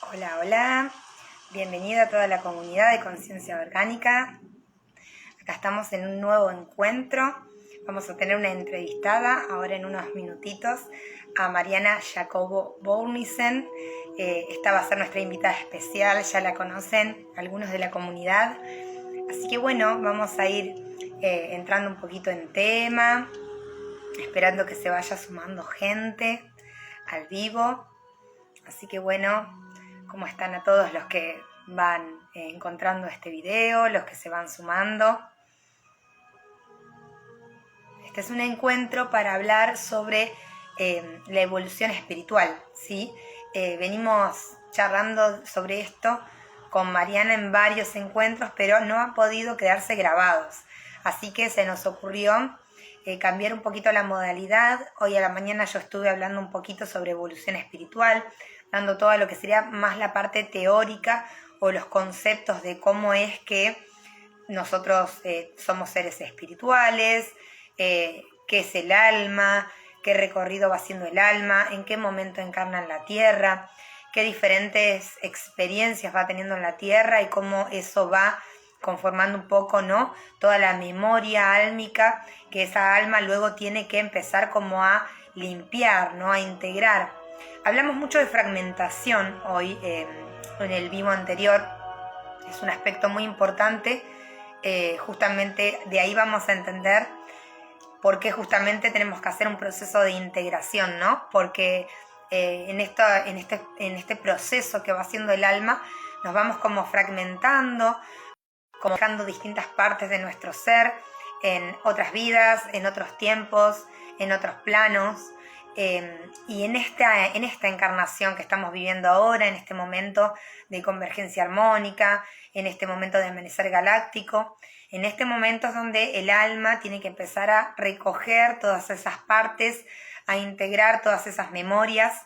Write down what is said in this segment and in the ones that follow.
Hola, hola, bienvenida a toda la comunidad de Conciencia Orgánica. Acá estamos en un nuevo encuentro. Vamos a tener una entrevistada ahora en unos minutitos a Mariana Jacobo Bournissen. Esta va a ser nuestra invitada especial, ya la conocen algunos de la comunidad. Así que bueno, vamos a ir entrando un poquito en tema, esperando que se vaya sumando gente al vivo. Así que bueno, ¿cómo están a todos los que van encontrando este video, los que se van sumando? Este es un encuentro para hablar sobre la evolución espiritual, ¿sí? Venimos charlando sobre esto con Mariana en varios encuentros, pero no han podido quedarse grabados. Así que se nos ocurrió cambiar un poquito la modalidad. Hoy a la mañana yo estuve hablando un poquito sobre evolución espiritual, dando todo lo que sería más la parte teórica o los conceptos de cómo es que nosotros somos seres espirituales, qué es el alma, qué recorrido va haciendo el alma, en qué momento encarna en la tierra, qué diferentes experiencias va teniendo en la tierra y cómo eso va conformando un poco, ¿no?, toda la memoria álmica que esa alma luego tiene que empezar como a limpiar, ¿no?, a integrar. Hablamos mucho de fragmentación hoy en el vivo anterior, es un aspecto muy importante, justamente de ahí vamos a entender por qué justamente tenemos que hacer un proceso de integración, ¿no? Porque en este proceso que va haciendo el alma, nos vamos como fragmentando, como dejando distintas partes de nuestro ser en otras vidas, en otros tiempos, en otros planos. Y en esta encarnación que estamos viviendo ahora, en este momento de convergencia armónica, en este momento de amanecer galáctico, en este momento es donde el alma tiene que empezar a recoger todas esas partes, a integrar todas esas memorias.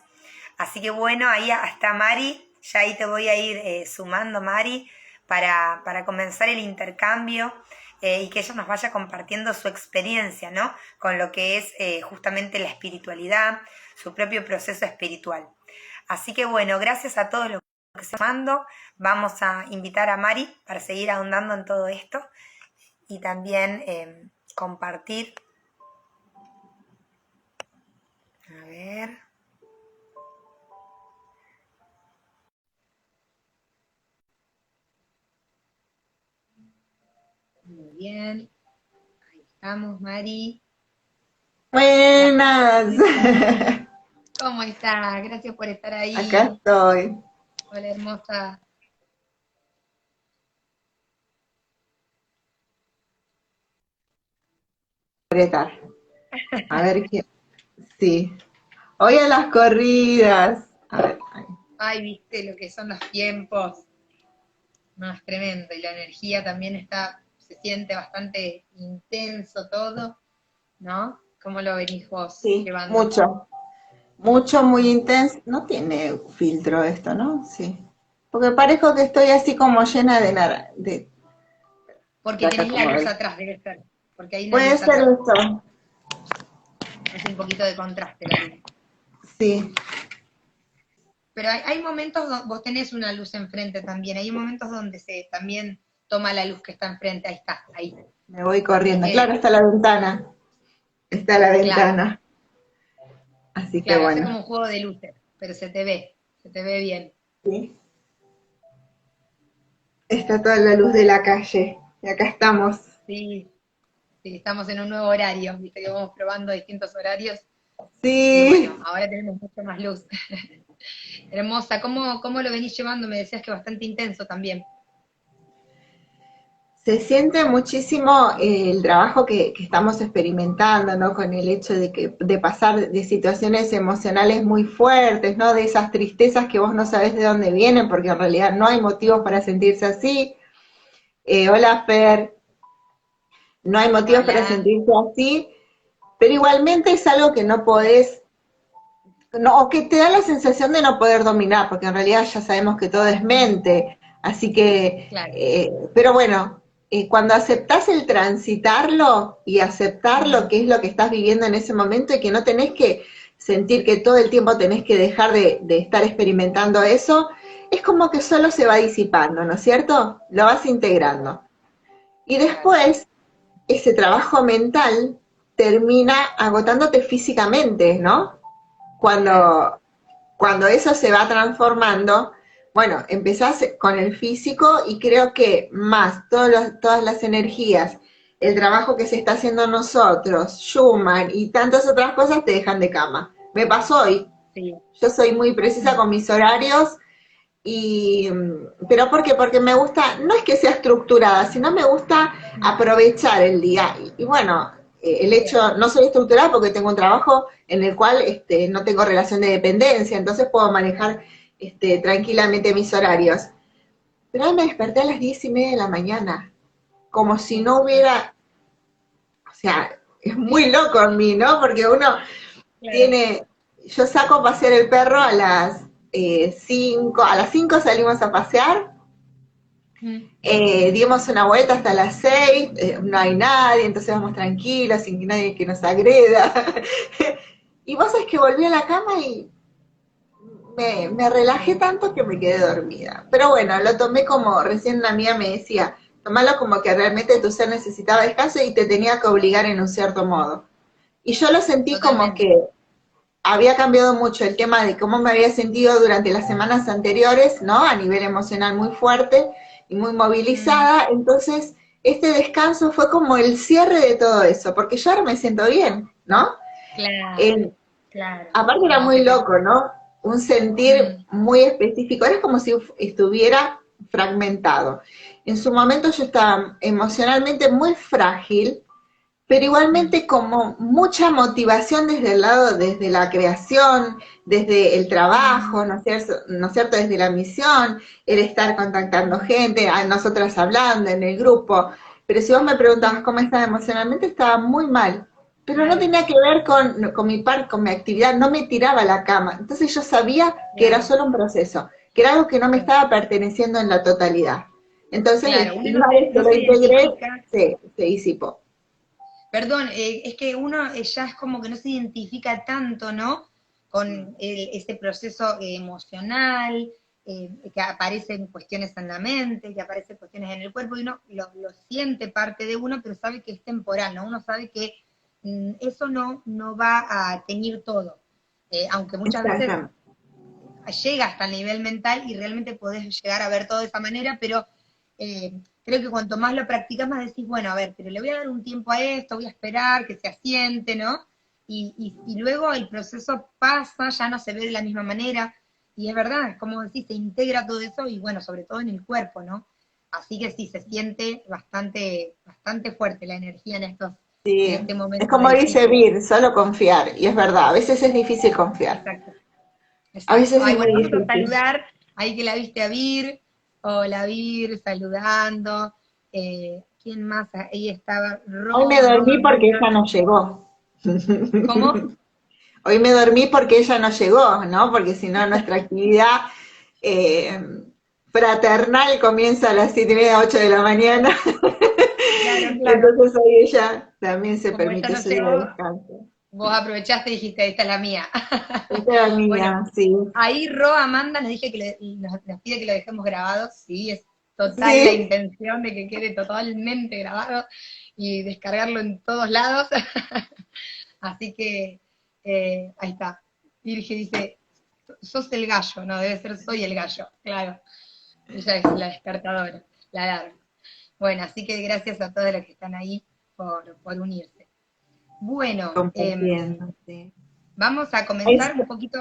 Así que bueno, ahí está Mari, ya ahí te voy a ir sumando, Mari, para comenzar el intercambio y que ella nos vaya compartiendo su experiencia, ¿no?, con lo que es justamente la espiritualidad, su propio proceso espiritual. Así que bueno, gracias a todos los que se mando. Vamos a invitar a Mari para seguir ahondando en todo esto y también compartir. A ver. Muy bien. Ahí estamos, Mari. Buenas. ¿Cómo está? Gracias por estar ahí. Acá estoy. Hola, hermosa. Apretar. A ver qué. Sí. Hoy a las corridas. A ver. Ay, viste lo que son los tiempos. No, es tremendo. Y la energía también se siente bastante intenso todo, ¿no? ¿Cómo lo venís vos Sí, llevando? mucho. Mucho, muy intenso. No tiene filtro esto, ¿no? Sí. Porque parezco que estoy así como llena de nada. Porque Acá tenés la como luz el- atrás, debe ser. Porque hay una Puede luz ser atrás. esto. Hace un poquito de contraste la luz. Sí. Pero hay momentos donde vos tenés una luz enfrente también. Hay momentos donde se también toma la luz que está enfrente. Ahí está, ahí. Me voy corriendo. Eh, Claro, está la ventana. Está la claro, ventana. Así que claro, hace como bueno. un juego de luces, pero se te ve bien. Sí. Está toda la luz de la calle. Y acá estamos. Sí, sí, estamos en un nuevo horario, viste que vamos probando distintos horarios y Sí. bueno, ahora tenemos mucho más luz. Hermosa, ¿cómo lo venís llevando? Me decías que bastante intenso también. Se siente muchísimo el trabajo que estamos experimentando, ¿no? Con el hecho de pasar de situaciones emocionales muy fuertes, ¿no? De esas tristezas que vos no sabés de dónde vienen, porque en realidad no hay motivos para sentirse así. Hola, Fer. No hay motivos para Hola, sentirse así, pero igualmente es algo que no podés, no, o que te da la sensación de no poder dominar, porque en realidad ya sabemos que todo es mente. Así que, claro. pero bueno, cuando aceptás el transitarlo y aceptar lo que es lo que estás viviendo en ese momento y que no tenés que sentir que todo el tiempo tenés que dejar de estar experimentando eso, es como que solo se va disipando, ¿no es cierto? Lo vas integrando. Y después, ese trabajo mental termina agotándote físicamente, ¿no? Cuando eso se va transformando, bueno, empezás con el físico y creo que más todas las energías, el trabajo que se está haciendo nosotros, Schumann y tantas otras cosas te dejan de cama. Me pasó hoy. Sí. Yo soy muy precisa con mis horarios y, pero ¿por qué? Porque me gusta, no es que sea estructurada, sino me gusta aprovechar el día. Y bueno, el hecho, no soy estructurada porque tengo un trabajo en el cual no tengo relación de dependencia, entonces puedo manejar tranquilamente mis horarios. Pero hoy me desperté a las 10:30 de la mañana, como si no hubiera, o sea, es muy loco en mí, ¿no? Porque uno tiene, yo saco a pasear el perro a las 5, a las 5 salimos a pasear, dimos una vuelta hasta las 6, no hay nadie, entonces vamos tranquilos, sin que nadie que nos agreda. Y vos sabés que volví a la cama y me relajé tanto que me quedé dormida. Pero bueno, lo tomé como, recién una amiga me decía, tomalo como que realmente tu ser necesitaba descanso y te tenía que obligar en un cierto modo. Y yo lo sentí como que había cambiado mucho el tema de cómo me había sentido durante las semanas anteriores, ¿no? A nivel emocional muy fuerte y muy movilizada. Entonces, este descanso fue como el cierre de todo eso, porque yo ahora me siento bien, ¿no? Claro, claro. Aparte era Como muy que te... loco, ¿no? Un sentir muy específico, era como si estuviera fragmentado. En su momento yo estaba emocionalmente muy frágil, pero igualmente como mucha motivación desde el lado, desde la creación, desde el trabajo, ¿no es cierto? ¿No es cierto? Desde la misión, el estar contactando gente, a nosotras hablando en el grupo. Pero si vos me preguntabas cómo estaba emocionalmente, estaba muy mal. Pero no tenía que ver con mi actividad, no me tiraba a la cama. Entonces yo sabía que era solo un proceso, que era algo que no me estaba perteneciendo en la totalidad. Entonces, Claro, uno una vez que no lo se integré, identifica. se disipó. Perdón, es que uno ya es como que no se identifica tanto, ¿no? Con ese proceso emocional, que aparecen cuestiones en la mente, que aparecen cuestiones en el cuerpo, y uno lo siente parte de uno, pero sabe que es temporal, ¿no? Uno sabe que eso no va a teñir todo. Aunque muchas veces Exactamente. llega hasta el nivel mental y realmente podés llegar a ver todo de esa manera, pero creo que cuanto más lo practicas, más decís, bueno, a ver, pero le voy a dar un tiempo a esto, voy a esperar que se asiente, ¿no? Y luego el proceso pasa, ya no se ve de la misma manera, y es verdad, como decís, se integra todo eso, y bueno, sobre todo en el cuerpo, ¿no? Así que sí, se siente bastante, bastante fuerte la energía en Sí, este es momento como del dice ciclo. Vir, solo confiar, y es verdad, a veces es difícil confiar, Exacto. a Exacto. veces Ay, es bueno, muy vamos a difícil. saludar, ahí que la viste a Vir. Hola Vir, saludando. ¿Quién más? Ahí estaba Hoy me Ro dormí porque Amanda. ella no llegó. ¿Cómo? Hoy me dormí porque ella no llegó, ¿no? Porque si no nuestra actividad eh, fraternal comienza a las 7:30, 8 de la mañana. Claro, claro. Entonces hoy ella también se Como ella permite no su día de llegó, descanso. vos aprovechaste y dijiste, esta es la mía. Esta era Bueno, mía, sí. ahí Ro Amanda nos, dije que nos pide que lo dejemos grabado. Sí, es total la Sí, intención de que quede totalmente grabado y descargarlo en todos lados. Así que ahí está. Virge dice, sos el gallo, no, debe ser soy el gallo, claro. Ella es la despertadora, la alarma. Bueno, así que gracias a todos los que están ahí por unirse. Bueno, compartiendo, sí. vamos a Ahí comenzar un poquito.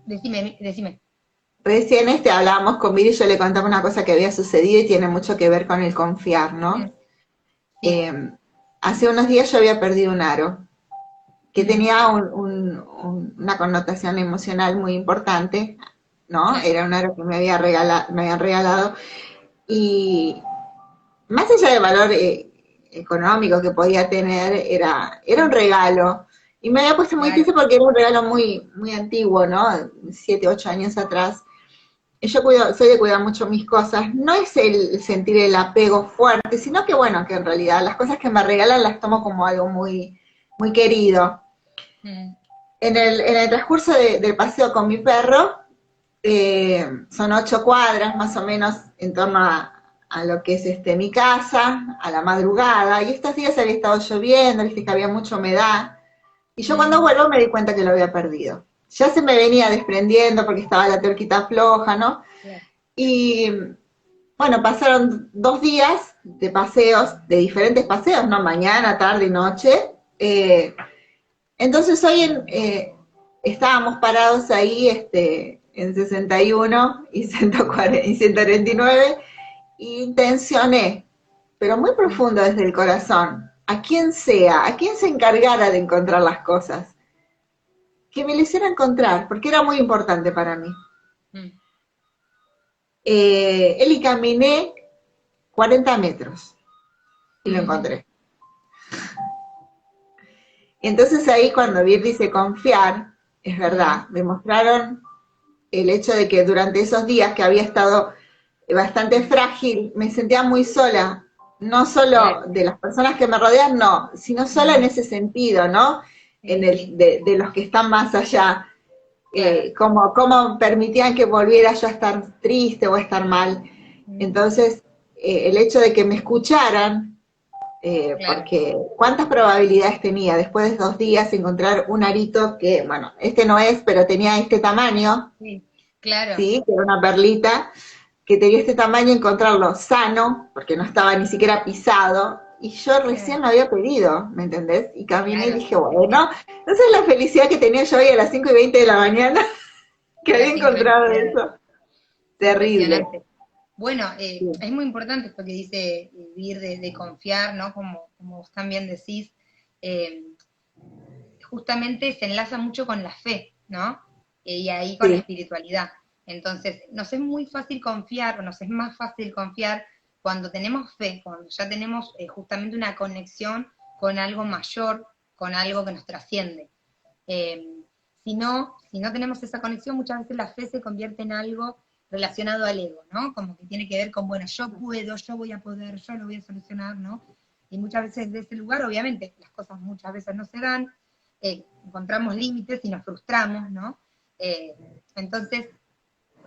Decime, decime. recién hablábamos con Viri y yo le contaba una cosa que había sucedido y tiene mucho que ver con el confiar, ¿no? Sí. Eh, Hace unos días yo había perdido un aro que Mm, tenía una connotación emocional muy importante, ¿no? claro, Era un aro que me habían regalado y más allá del valor económico que podía tener, era un regalo. Y me había puesto muy claro. triste porque era un regalo muy, muy antiguo, ¿no? 7, 8 años atrás. Yo soy de cuidar mucho mis cosas. No es el sentir el apego fuerte, sino que bueno, que en realidad las cosas que me regalan las tomo como algo muy, muy querido. Mm, En el transcurso del paseo con mi perro, Son 8 cuadras más o menos en torno a lo que es mi casa, a la madrugada, y estos días había estado lloviendo, viste que había mucha humedad, y yo cuando vuelvo me di cuenta que lo había perdido. Ya se me venía desprendiendo porque estaba la tuerquita floja, ¿no? Claro. Y bueno, pasaron 2 días de paseos, de diferentes paseos, ¿no? Mañana, tarde y noche. Entonces hoy estábamos parados ahí en 61 y 140 y 149 y intencioné, pero muy profundo desde el corazón, a quien sea, a quien se encargara de encontrar las cosas, que me lo hiciera encontrar, porque era muy importante para mí. Mm. Él y caminé 40 metros y lo encontré. Entonces ahí cuando Vir dice confiar, es verdad, me mostraron el hecho de que durante esos días que había estado bastante frágil, me sentía muy sola, no solo de las personas que me rodean, no, sino sola en ese sentido, ¿no? En el de los que están más allá, como permitían que volviera yo a estar triste o a estar mal. Entonces, el hecho de que me escucharan, porque cuántas probabilidades tenía después de 2 días encontrar un arito que, bueno, no es, pero tenía este tamaño, Sí, claro. ¿sí? Que era una perlita, que tenía este tamaño, encontrarlo sano, porque no estaba ni siquiera pisado, y yo recién lo había pedido, ¿me entendés? Y caminé y Claro, dije, sí, sí, sí. bueno, entonces la felicidad que tenía yo hoy a las 5:20 de la mañana, que De la había encontrado sincronicidad. eso, terrible. Impresionante. Bueno, Sí. es muy importante esto que dice vivir de confiar, ¿no? Como vos también decís, eh, justamente se enlaza mucho con la fe, ¿no? Y ahí con la Sí. espiritualidad. Entonces, nos es muy fácil confiar, o nos es más fácil confiar cuando tenemos fe, cuando ya tenemos justamente una conexión con algo mayor, con algo que nos trasciende. Eh, si no tenemos esa conexión, muchas veces la fe se convierte en algo relacionado al ego, ¿no? Como que tiene que ver con, bueno, yo puedo, yo voy a poder, yo lo voy a solucionar, ¿no? Y muchas veces de ese lugar, obviamente, las cosas muchas veces no se dan, encontramos límites y nos frustramos, ¿no? Eh, entonces,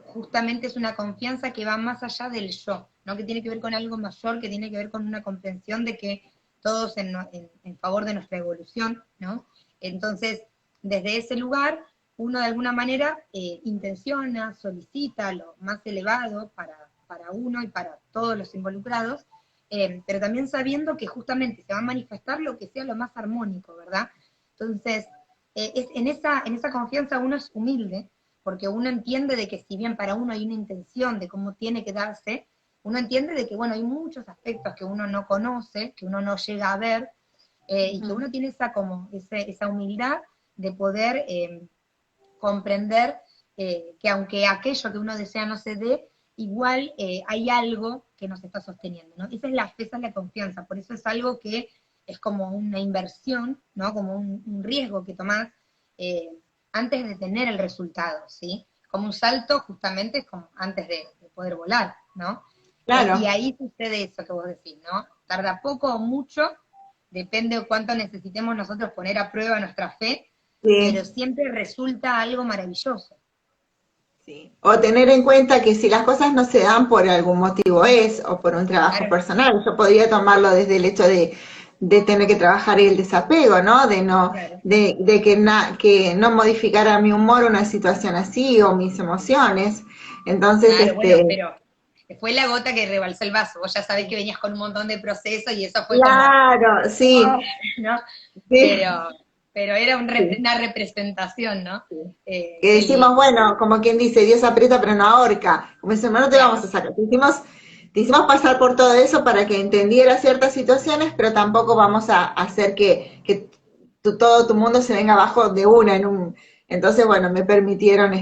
justamente es una confianza que va más allá del yo, ¿no? Que tiene que ver con algo mayor, que tiene que ver con una comprensión de que todos en favor de nuestra evolución, ¿no? Entonces, desde ese lugar, uno de alguna manera intenciona, solicita lo más elevado para uno y para todos los involucrados, pero también sabiendo que justamente se va a manifestar lo que sea lo más armónico, ¿verdad? Entonces, en esa confianza uno es humilde, porque uno entiende de que si bien para uno hay una intención de cómo tiene que darse, uno entiende de que, bueno, hay muchos aspectos que uno no conoce, que uno no llega a ver, y que uno tiene esa humildad de poder comprender que aunque aquello que uno desea no se dé, igual hay algo que nos está sosteniendo, ¿no? Esa es la fe, esa es la confianza, por eso es algo que es como una inversión, ¿no? Como un riesgo que tomás eh, antes de tener el resultado, ¿sí? Como un salto justamente es como antes de poder volar, ¿no? Y Claro. ahí sucede eso que vos decís, ¿no? Tarda poco o mucho, depende de cuánto necesitemos nosotros poner a prueba nuestra fe, pero Sí. siempre resulta algo maravilloso. Sí. O tener en cuenta que si las cosas no se dan por algún motivo es, o por un trabajo Claro, personal, yo podría tomarlo desde el hecho de tener que trabajar el desapego, ¿no? De no, claro, que no modificara mi humor una situación así, o mis emociones. Entonces, claro, bueno, pero fue la gota que rebalsó el vaso. Vos ya sabés que venías con un montón de procesos y eso fue como, claro, sí, oh, ¿no? sí, Pero, pero era sí. una representación, ¿no? Que Qué decimos, lindo. bueno, como quien dice, Dios aprieta pero no ahorca. Como dice, no te vamos Claro, a sacar. Te hicimos pasar por todo eso para que entendiera ciertas situaciones, pero tampoco vamos a hacer que todo tu mundo se venga abajo de una en un. Entonces, bueno, me dieron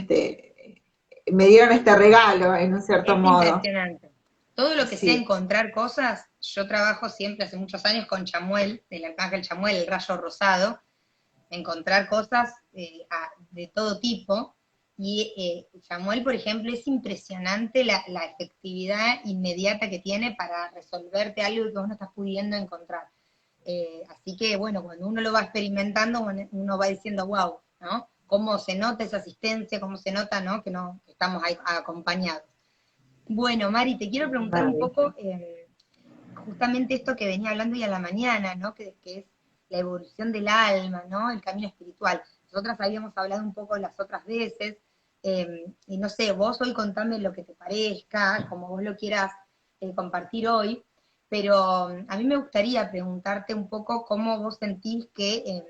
este regalo en un cierto es modo. impresionante. Todo lo que sea Sí. encontrar cosas, yo trabajo siempre hace muchos años con Chamuel, del arcángel Chamuel, el rayo rosado, encontrar cosas de todo tipo. Y Samuel, por ejemplo, es impresionante la efectividad inmediata que tiene para resolverte algo que vos no estás pudiendo encontrar. Así que, bueno, cuando uno lo va experimentando, uno va diciendo, wow, ¿no? cómo se nota esa asistencia, cómo se nota, ¿no? Que estamos ahí acompañados. Bueno, Mari, te quiero preguntar un Vale. poco justamente esto que venía hablando hoy a la mañana, ¿no? Que es la evolución del alma, ¿no? El camino espiritual. Nosotras habíamos hablado un poco las otras veces, y no sé, vos hoy contame lo que te parezca, como vos lo quieras compartir hoy, pero a mí me gustaría preguntarte un poco cómo vos sentís que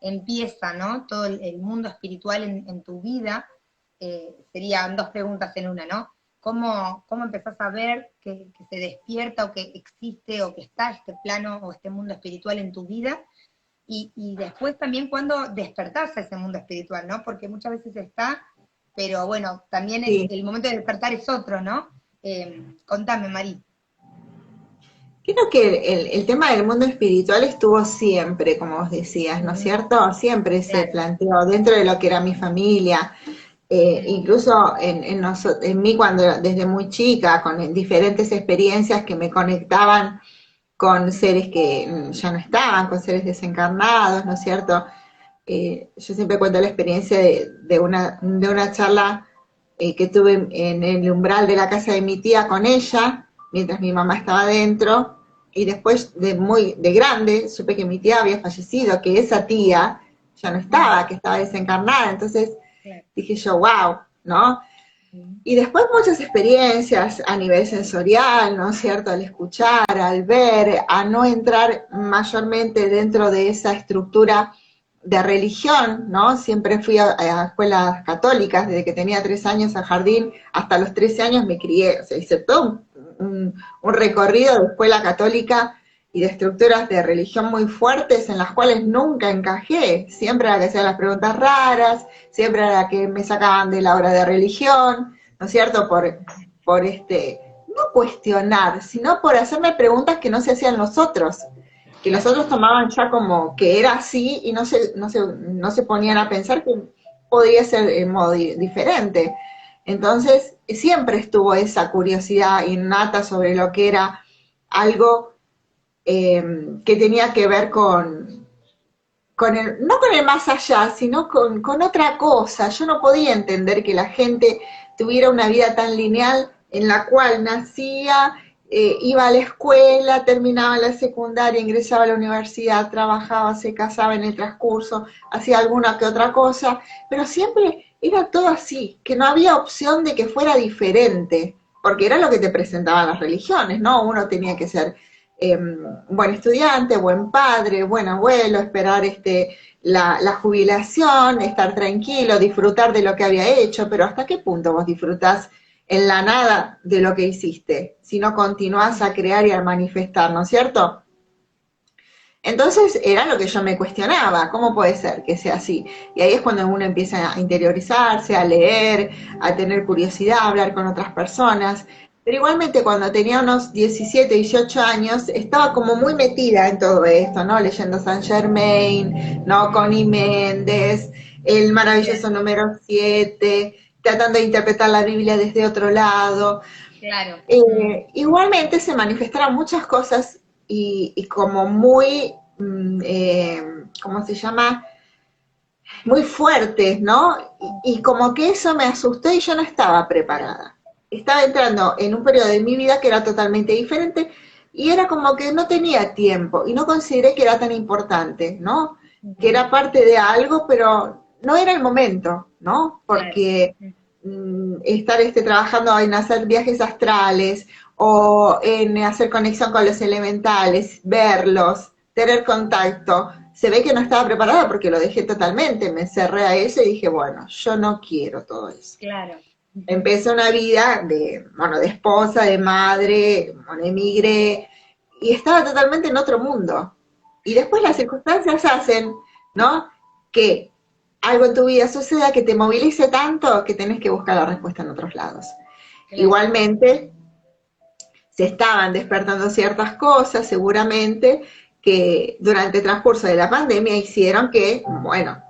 empieza, ¿no? Todo el mundo espiritual en tu vida. Serían dos preguntas en una, ¿no? ¿Cómo empezás a ver que se despierta o que existe o que está este plano o este mundo espiritual en tu vida? Y después también cuando despertás a ese mundo espiritual, ¿no? Porque muchas veces está, pero bueno, también Sí. el momento de despertar es otro, ¿no? Contame, Mari. Creo que el tema del mundo espiritual estuvo siempre, como vos decías, ¿no es Ujú, cierto? Siempre se claro. planteó dentro de lo que era mi familia, Mm, incluso en mí cuando desde muy chica, con diferentes experiencias que me conectaban con mm, seres que ya no estaban, con seres desencarnados, ¿no es cierto? Yo siempre cuento la experiencia de una charla que tuve en el umbral de la casa de mi tía con ella, mientras mi mamá estaba dentro, y después de grande supe que mi tía había fallecido, que esa tía ya no mm, estaba, que estaba desencarnada, entonces claro. dije yo, wow, ¿no? Mm, Y después muchas experiencias a nivel sensorial, ¿no es cierto? Al escuchar, al ver, a no entrar mayormente dentro de esa estructura de religión, ¿no? Siempre fui a escuelas católicas, desde que tenía 3 años al jardín, hasta los 13 años me crié, o sea, hice todo un recorrido de escuela católica y de estructuras de religión muy fuertes en las cuales nunca encajé, siempre era que hacía las preguntas raras, siempre era la que me sacaban de la hora de religión, ¿no es cierto? No cuestionar, sino por hacerme preguntas que no se hacían los otros, que los claro. otros tomaban ya como que era así y no se ponían a pensar que podría ser en modo diferente. Entonces, siempre estuvo esa curiosidad innata sobre lo que era algo que tenía que ver no con el más allá, sino con otra cosa. Yo no podía entender que la gente tuviera una vida tan lineal en la cual nacía, iba a la escuela, terminaba la secundaria, ingresaba a la universidad, trabajaba, se casaba en el transcurso, hacía alguna que otra cosa, pero siempre era todo así, que no había opción de que fuera diferente, porque era lo que te presentaban las religiones, ¿no? Uno tenía que ser buen estudiante, buen padre, buen abuelo, esperar la jubilación, estar tranquilo, disfrutar de lo que había hecho, pero ¿hasta qué punto vos disfrutás en la nada de lo que hiciste? Si no continuás a crear y a manifestar, ¿no es cierto? Entonces era lo que yo me cuestionaba, ¿cómo puede ser que sea así? Y ahí es cuando uno empieza a interiorizarse, a leer, a tener curiosidad, a hablar con otras personas. Pero igualmente cuando tenía unos 17, 18 años, estaba como muy metida en todo esto, ¿no? Leyendo Saint Germain, ¿no? Connie Méndez, el Bien, maravilloso número 7, tratando de interpretar la Biblia desde otro lado. claro. Igualmente se manifestaron muchas cosas y como muy, ¿cómo se llama? Muy fuertes, ¿no? Y como que eso me asustó y yo no estaba preparada. Estaba entrando en un periodo de mi vida que era totalmente diferente y era como que no tenía tiempo y no consideré que era tan importante, ¿no? Que Ujú, era parte de algo, pero no era el momento, ¿no? claro. Porque estar trabajando en hacer viajes astrales o en hacer conexión con los elementales, verlos, tener contacto, se ve que no estaba preparada porque lo dejé totalmente, me cerré a eso y dije, bueno, yo no quiero todo eso. Claro. Ujú, Empecé una vida de esposa, de madre, bueno, emigré y estaba totalmente en otro mundo. Y después las claro, circunstancias hacen, ¿no? Que algo en tu vida suceda que te movilice tanto que tenés que buscar la respuesta en otros lados. claro. Igualmente, se estaban despertando ciertas cosas, seguramente, que durante el transcurso de la pandemia hicieron que, bueno,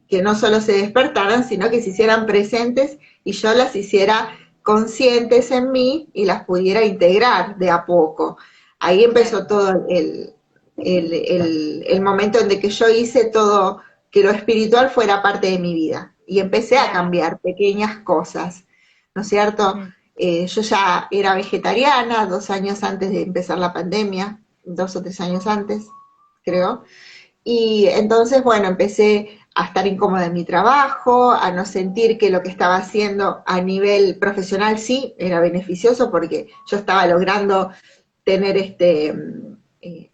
que no solo se despertaran, sino que se hicieran presentes y yo las hiciera conscientes en mí y las pudiera integrar de a poco. Ahí Claro. empezó todo el momento en que yo hice todo, que lo espiritual fuera parte de mi vida. Y empecé a Claro. cambiar pequeñas cosas, ¿no es cierto? Ujú. Yo ya era vegetariana 2 años antes de empezar la pandemia, 2 o 3 años antes, creo. Y entonces, bueno, empecé a estar incómoda en mi trabajo, a no sentir que lo que estaba haciendo a nivel profesional sí era beneficioso porque yo estaba logrando tener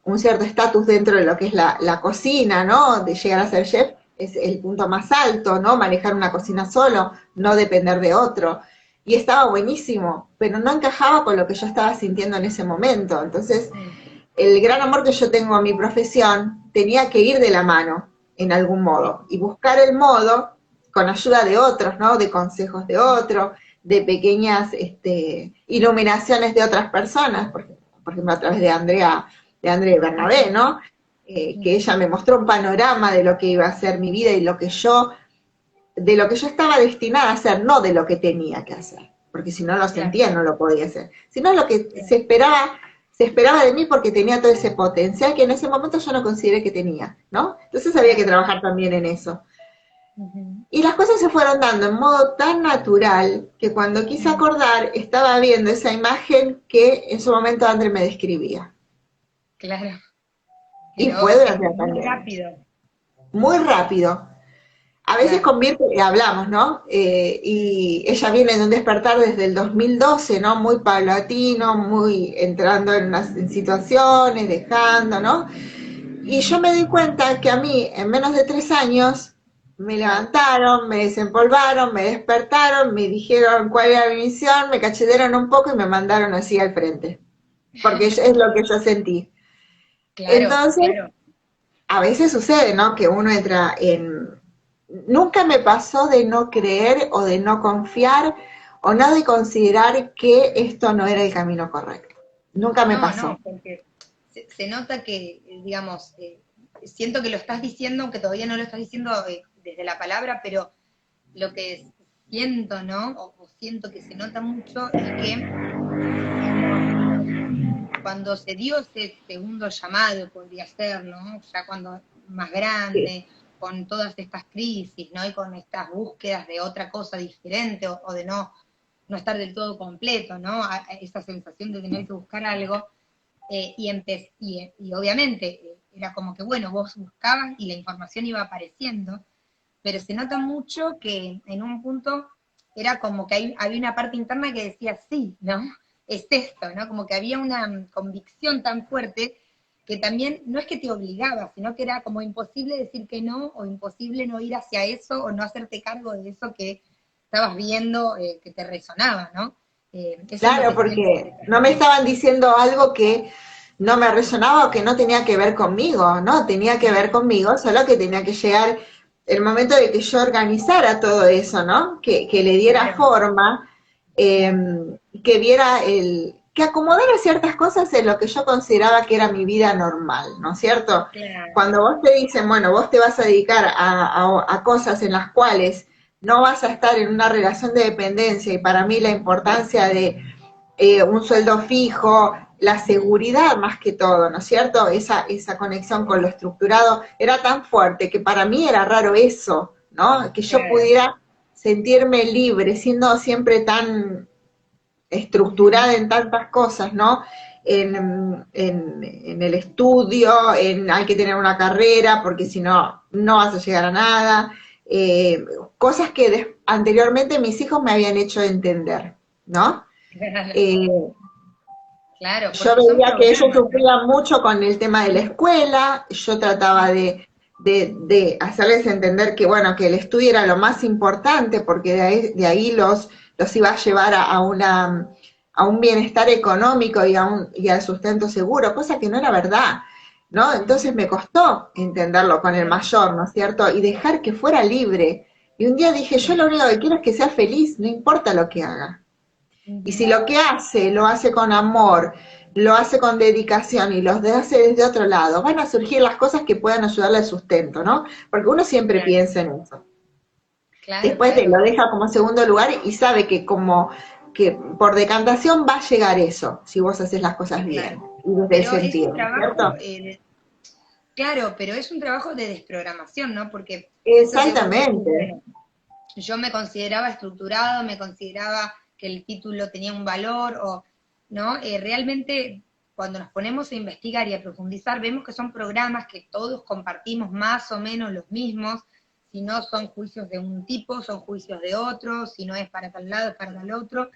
un cierto estatus dentro de lo que es la cocina, ¿no? De llegar a ser chef es el punto más alto, ¿no? Manejar una cocina solo, no depender de otro. Y estaba buenísimo, pero no encajaba con lo que yo estaba sintiendo en ese momento. Entonces, Sí, el gran amor que yo tengo a mi profesión tenía que ir de la mano en algún sí, modo y buscar el modo con ayuda de otros, ¿no? De consejos de otros, de pequeñas iluminaciones de otras personas, por ejemplo a través de Andrea Bernabé, ¿no? Que sí, ella me mostró un panorama de lo que iba a ser mi vida y de lo que yo estaba destinada a hacer, no de lo que tenía que hacer, porque si no lo claro, sentía no lo podía hacer, sino lo que claro. se esperaba de mí porque tenía todo ese potencial que en ese momento yo no consideré que tenía, ¿no? Entonces había que Claro. trabajar también en eso. Ujú. Y las cosas se fueron dando en modo tan natural que cuando quise Mm. acordar estaba viendo esa imagen que en su momento André me describía. Claro, qué Y fue loco, durante la muy pandemia. rápido. Muy rápido. A veces Claro. con Virte hablamos, ¿no? Y ella viene de un despertar desde el 2012, ¿no? Muy paulatino, muy entrando en situaciones, dejando, ¿no? Y yo me di cuenta que a mí, en menos de 3 años, me Claro. levantaron, me desempolvaron, me despertaron, me dijeron cuál era mi misión, me cachetearon un poco y me mandaron así al frente. Porque es lo que yo sentí. Claro, Entonces, claro. a veces sucede, ¿no? Que uno entra en... Nunca me pasó de no creer o de no confiar o no de considerar que esto no era el camino correcto. Nunca me No, pasó. no, porque se nota que, digamos, siento que lo estás diciendo, aunque todavía no lo estás diciendo desde la palabra, pero lo que siento, ¿no? O siento que se nota mucho es que, digamos, cuando se dio ese segundo llamado, podría ser, ¿no? Ya cuando más Sí, grande, con todas estas crisis, ¿no? Y con estas búsquedas de otra cosa diferente o de no estar del todo completo, ¿no? A esa sensación de tener que buscar algo. Y obviamente era como que, bueno, vos buscabas y la información iba apareciendo, pero se nota mucho que en un punto era como que había una parte interna que decía sí, ¿no? Es esto, ¿no? Como que había una convicción tan fuerte que también no es que te obligaba, sino que era como imposible decir que no, o imposible no ir hacia eso, o no hacerte cargo de eso que estabas viendo que te resonaba, ¿no? Eso es lo claro, que siento porque que no me también. estaban diciendo algo que no me resonaba o que no tenía que ver conmigo, ¿no? Tenía que ver conmigo, solo que tenía que llegar el momento de que yo organizara todo eso, ¿no? Que le diera Claro, forma, eh, que viera que acomodara ciertas cosas en lo que yo consideraba que era mi vida normal, ¿no es cierto? claro, Cuando vos te dicen, bueno, vos te vas a dedicar a cosas en las cuales no vas a estar en una relación de dependencia y para mí la importancia de un sueldo fijo, la seguridad más que todo, ¿no es cierto? Esa conexión con lo estructurado era tan fuerte que para mí era raro eso, ¿no? Que yo claro. pudiera sentirme libre, siendo siempre tan Ujú. estructurada en tantas cosas, ¿no? En el estudio, hay que tener una carrera, porque si no, no vas a llegar a nada. Cosas que anteriormente mis hijos me habían hecho entender, ¿no? Claro, Eh, claro, yo porque son veía que ellos programas, ¿no? sufrían mucho con el tema de la escuela, yo trataba de hacerles entender que, bueno, que el estudio era lo más importante, porque de ahí los iba a llevar a un bienestar económico y al sustento seguro, cosa que no era verdad, ¿no? Entonces Ujú. me costó entenderlo con el Claro. mayor, ¿no es cierto? Y dejar que fuera libre. Y un día dije, yo Sí. lo único que quiero es que sea feliz, no importa lo que haga. Y si Ujú. lo que hace lo hace con amor, lo hace con dedicación y los hace desde otro lado, van a surgir las cosas que puedan ayudarle al sustento, ¿no? Porque uno siempre Claro, piensa en eso. claro, Después lo claro. deja como segundo lugar y sabe que por decantación va a llegar eso, si vos haces las cosas bien Claro. y desde el Pero ese sentido, ¿no es trabajo, cierto? Claro, pero es un trabajo de desprogramación, ¿no? Porque eso que vos decís, Exactamente. bueno, yo me consideraba estructurado, me consideraba que el título tenía un valor, o no. Realmente cuando nos ponemos a investigar y a profundizar, vemos que son programas que todos compartimos más o menos los mismos, si no son juicios de un tipo, son juicios de otro, si no es para tal lado, es para tal otro,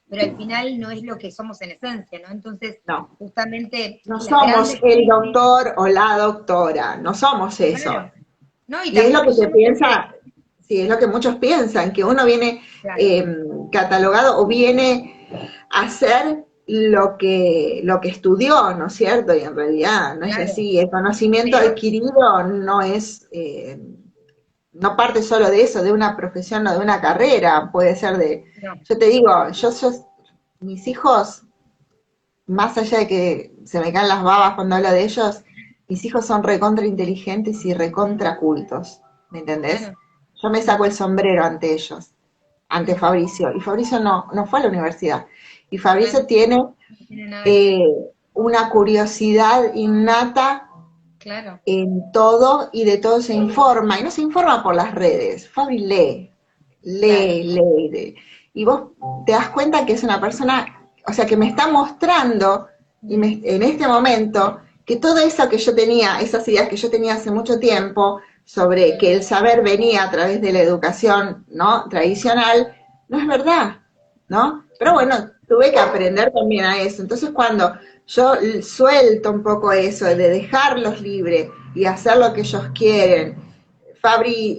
pero al final no es lo que somos en esencia, ¿no? Entonces, No, justamente no las somos grandes el crisis, doctor o la doctora, no somos eso. claro, no, y Y es lo tampoco que se somos piensa, sí, es lo que muchos piensan, que uno viene claro, catalogado o viene a hacer lo que estudió, ¿no es cierto? Y en realidad no es claro, así. El conocimiento pero adquirido no es, no parte solo de eso, de una profesión o de una carrera, puede ser de, no, yo te digo, mis hijos, más allá de que se me caen las babas cuando hablo de ellos, mis hijos son recontra inteligentes y recontra cultos, ¿me entendés? claro, Yo me saco el sombrero ante ellos, ante mm, Fabricio, y Fabricio no fue a la universidad, y claro, Fabricio tiene no tiene nada que ver, eh, una curiosidad innata claro, en todo y de todo se informa, y no se informa por las redes, Fabri lee, claro, lee, lee, lee, y vos te das cuenta que es una persona, o sea, que me está mostrando mm, en este momento que todo eso que yo tenía, esas ideas que yo tenía hace mucho tiempo sobre que el saber venía a través de la educación, ¿no?, tradicional, no es verdad, ¿no? Pero claro, bueno, tuve que aprender también a eso. Entonces cuando yo suelto un poco eso de dejarlos libres y hacer lo que ellos quieren, Fabri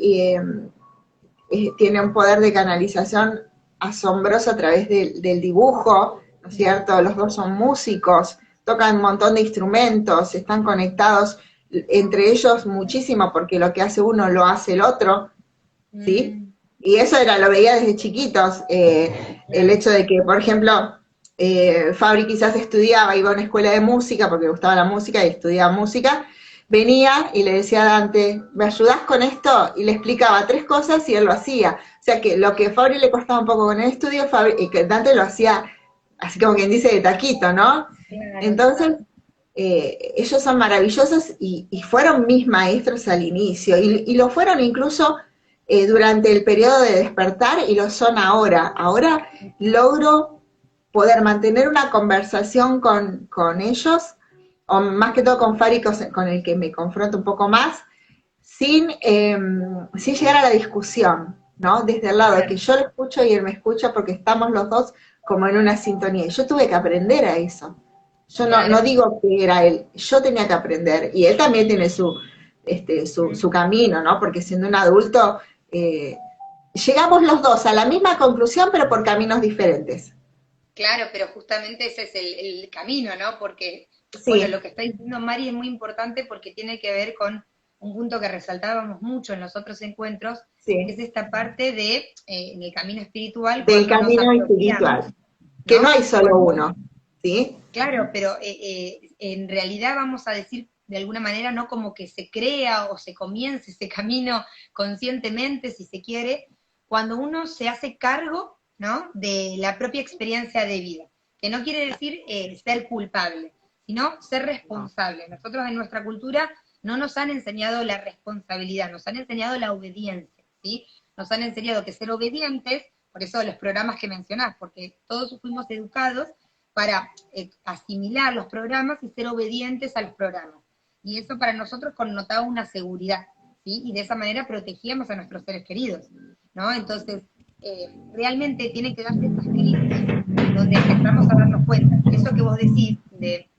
tiene un poder de canalización asombroso a través del dibujo, ¿no es mm, cierto? Los dos son músicos, tocan un montón de instrumentos, están conectados entre ellos muchísimo porque lo que hace uno lo hace el otro, ¿sí? mm, Y eso lo veía desde chiquitos, el claro, hecho de que, por ejemplo, Fabri quizás estudiaba, iba a una escuela de música porque le gustaba la música y estudiaba música, venía y le decía a Dante, ¿me ayudás con esto? Y le explicaba tres cosas y él lo hacía. O sea que lo que a Fabri le costaba un poco con el estudio, que Dante lo hacía, así como quien dice, de taquito, ¿no? claro, Entonces, ellos son maravillosos y fueron mis maestros al inicio, y lo fueron incluso durante el periodo de despertar y lo son ahora. Ahora logro poder mantener una conversación con ellos, o más que todo con Fari, con el que me confronto un poco más, sin llegar a la discusión, ¿no? Desde el lado de que claro, yo lo escucho y él me escucha porque estamos los dos como en una sintonía. Y yo tuve que aprender a eso. Yo no claro, digo que era él, yo tenía que aprender. Y él también tiene mm, su camino, ¿no? Porque siendo un adulto, eh, llegamos los dos a la misma conclusión, pero por caminos diferentes. claro, pero justamente ese es el camino, ¿no? Porque, bueno, Sí, lo que está diciendo Mari es muy importante porque tiene que ver con un punto que resaltábamos mucho en los otros encuentros, que es sí, esta parte de, en el camino espiritual, del cuando nos camino apropiamos, espiritual, que no ¿no? hay solo Cuando uno, ¿sí? claro, pero en realidad vamos a decir de alguna manera no como que se crea o se comience ese camino conscientemente, si se quiere, cuando uno se hace cargo, ¿no?, de la propia experiencia de vida, que no quiere decir ser culpable, sino ser No, responsable. Nosotros en nuestra cultura no nos han enseñado la responsabilidad, nos han enseñado la obediencia, ¿sí? Nos han enseñado que ser obedientes, por eso los programas que mencionás, porque todos fuimos educados para asimilar los programas y ser obedientes a los programas. Y eso para nosotros connotaba una seguridad, ¿sí? Y de esa manera protegíamos a nuestros seres queridos, ¿no? Entonces, realmente tienen que darse estas crisis donde empezamos a darnos cuenta. Eso que vos decís de,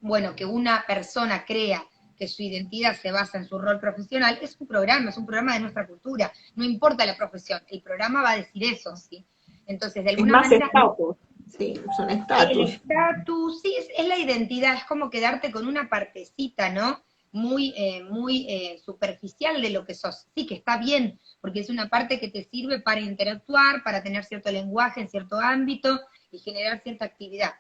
bueno, que una persona crea que su identidad se basa en su rol profesional, es un programa de nuestra cultura, no importa la profesión, el programa va a decir eso, ¿sí? Entonces, de es alguna más manera, estatus, sí, es un el estatus. estatus, sí, es la identidad, es como quedarte con una partecita, ¿no? Muy superficial de lo que sos. Sí, que está bien, porque es una parte que te sirve para interactuar, para tener cierto lenguaje en cierto ámbito y generar cierta actividad.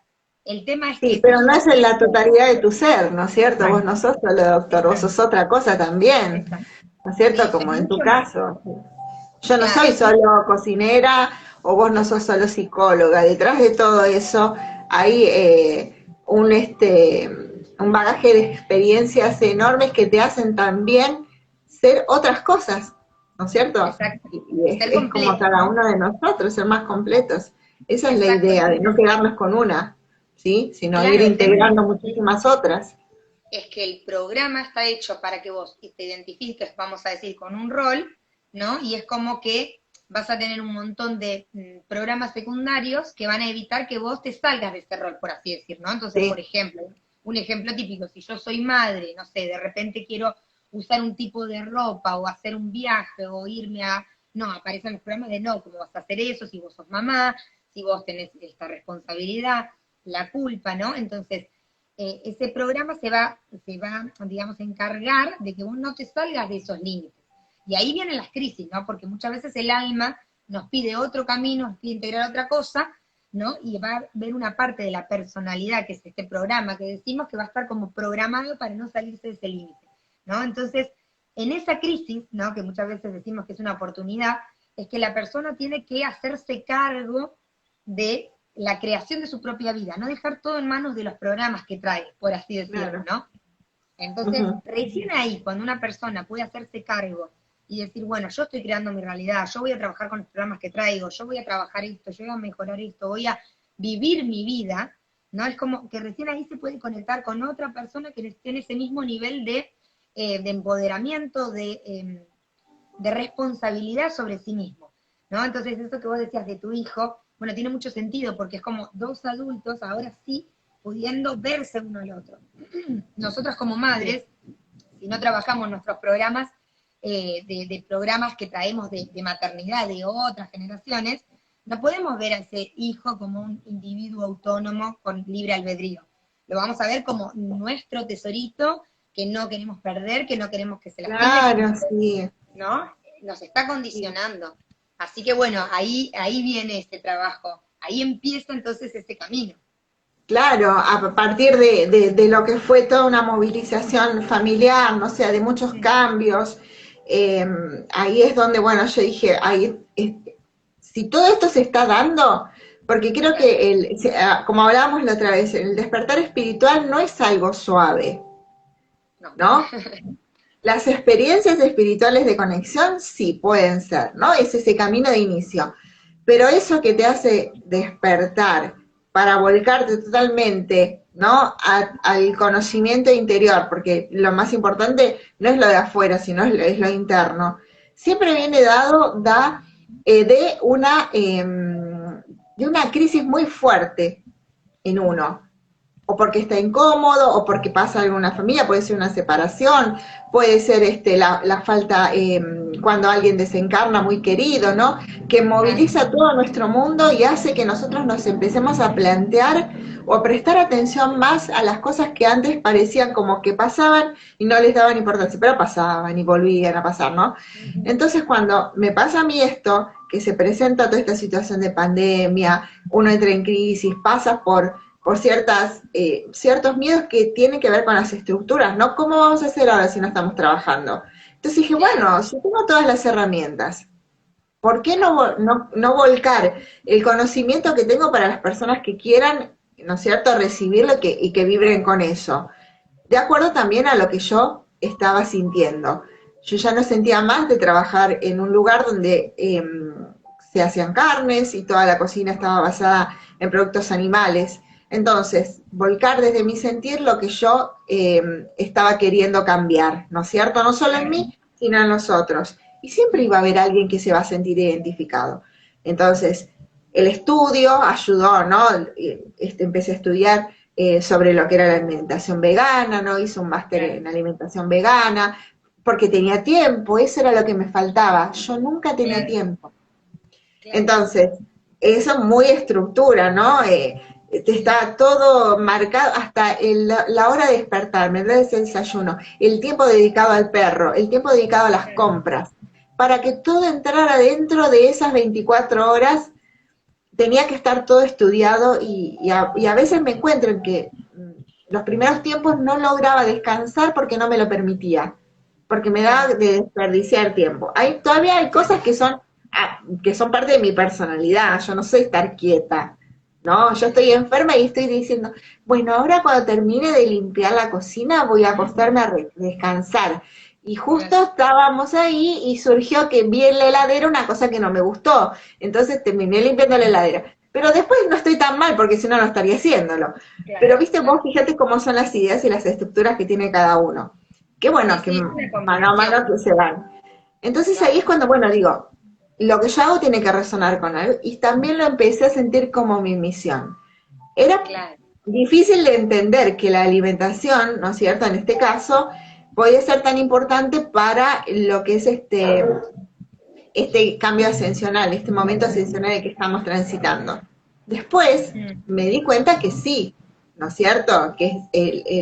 El tema es Sí, que pero no es en la eso, totalidad de tu ser, ¿no es cierto? Vos exacto, no sos solo doctor, vos sos exacto, otra cosa también, exacto. ¿no es cierto? Sí, soy Como en tu mucho más, caso. Yo no soy claro, sí, solo cocinera o vos no sos solo psicóloga. Detrás de todo eso hay un bagaje de experiencias enormes que te hacen también ser otras cosas, ¿no es cierto? Exacto. Y es como cada uno de nosotros, ser más completos. Esa es la Exacto. idea, de no quedarnos con una, ¿sí? Sino Claro, ir integrando muchísimas otras. es que el programa está hecho para que vos te identifiques, vamos a decir, con un rol, ¿no? Y es como que vas a tener un montón de programas secundarios que van a evitar que vos te salgas de ese rol, por así decir, ¿no? Entonces, Sí. por ejemplo, un ejemplo típico, si yo soy madre, no sé, de repente quiero usar un tipo de ropa o hacer un viaje o irme a... No, aparecen los programas de no, ¿cómo vas a hacer eso si vos sos mamá, si vos tenés esta responsabilidad, la culpa, ¿no? Entonces, ese programa se va, digamos, a encargar de que vos no te salgas de esos límites. Y ahí vienen las crisis, ¿no? Porque muchas veces el alma nos pide otro camino, nos pide integrar otra cosa, ¿no? Y va a haber una parte de la personalidad, que es este programa que decimos, que va a estar como programado para no salirse de ese límite, ¿no? Entonces, en esa crisis, ¿no? Que muchas veces decimos que es una oportunidad, es que la persona tiene que hacerse cargo de la creación de su propia vida, no dejar todo en manos de los programas que trae, por así decirlo, Claro. ¿no? Entonces, recién ahí, cuando una persona puede hacerse cargo y decir, bueno, yo estoy creando mi realidad, yo voy a trabajar con los programas que traigo, yo voy a trabajar esto, yo voy a mejorar esto, voy a vivir mi vida, ¿no? Es como que recién ahí se puede conectar con otra persona que esté en ese mismo nivel de empoderamiento, de responsabilidad sobre sí mismo, ¿no? Entonces, eso que vos decías de tu hijo, bueno, tiene mucho sentido, porque es como dos adultos, ahora sí, pudiendo verse uno al otro. Nosotros como madres, si no trabajamos nuestros programas, de programas que traemos de maternidad de otras generaciones, no podemos ver a ese hijo como un individuo autónomo con libre albedrío. Lo vamos a ver como nuestro tesorito que no queremos perder, que no queremos que se lastime, Claro, sí. ¿no? Nos está condicionando. Así que bueno, ahí viene este trabajo, ahí empieza entonces ese camino. Claro, a partir de lo que fue toda una movilización familiar, no sé, de muchos cambios, ahí es donde, bueno, yo dije, si todo esto se está dando, porque creo que, como hablábamos la otra vez, el despertar espiritual no es algo suave, No. ¿no? Las experiencias espirituales de conexión sí pueden ser, ¿no? Es ese camino de inicio. Pero eso que te hace despertar para volcarte totalmente, ¿no? Al conocimiento interior, porque lo más importante no es lo de afuera, sino es lo interno. Siempre viene dado de una crisis muy fuerte en uno, o porque está incómodo, o porque pasa algo en una familia, puede ser una separación, puede ser la falta cuando alguien desencarna muy querido, ¿no? Que moviliza todo nuestro mundo y hace que nosotros nos empecemos a plantear o a prestar atención más a las cosas que antes parecían como que pasaban y no les daban importancia, pero pasaban y volvían a pasar, ¿no? Entonces cuando me pasa a mí esto, que se presenta toda esta situación de pandemia, uno entra en crisis, pasa por ciertos miedos que tienen que ver con las estructuras, ¿no? ¿Cómo vamos a hacer ahora si no estamos trabajando? Entonces dije, bueno, si tengo todas las herramientas, ¿por qué no volcar el conocimiento que tengo para las personas que quieran, ¿no es cierto?, recibirlo y que vibren con eso? De acuerdo también a lo que yo estaba sintiendo. Yo ya no sentía más de trabajar en un lugar donde se hacían carnes y toda la cocina estaba basada en productos animales. Entonces, volcar desde mi sentir lo que yo estaba queriendo cambiar, ¿no es cierto? No solo en mí, sino en los otros. Y siempre iba a haber alguien que se va a sentir identificado. Entonces, el estudio ayudó, ¿no? Empecé a estudiar sobre lo que era la alimentación vegana, ¿no? Hice un máster en alimentación vegana, porque tenía tiempo, eso era lo que me faltaba. Yo nunca tenía tiempo. Entonces, eso es muy estructura, ¿no? Está todo marcado, hasta la hora de despertarme, el desayuno, el tiempo dedicado al perro, el tiempo dedicado a las compras, para que todo entrara dentro de esas 24 horas, tenía que estar todo estudiado y a veces me encuentro en que los primeros tiempos no lograba descansar porque no me lo permitía, porque me daba de desperdiciar tiempo. Todavía hay cosas que son parte de mi personalidad, yo no soy estar quieta, No, yo estoy enferma y estoy diciendo, bueno, ahora cuando termine de limpiar la cocina voy a acostarme a descansar. Y justo Claro, estábamos ahí y surgió que vi en la heladera una cosa que no me gustó. Entonces terminé limpiando la heladera. Pero después no estoy tan mal porque si no, no estaría haciéndolo. Pero claro, viste vos, claro. fíjate cómo son las ideas y las estructuras que tiene cada uno. Qué Sí, bueno, que sí, es una mano a mano combinación. que se van. Entonces ahí es Claro, cuando, bueno, digo, lo que yo hago tiene que resonar con él y también lo empecé a sentir como mi misión. Era claro, difícil de entender que la alimentación, ¿no es cierto?, en este caso, podía ser tan importante para lo que es este cambio ascensional, este momento ascensional que estamos transitando. Después mm, me di cuenta que sí, ¿no es cierto?, que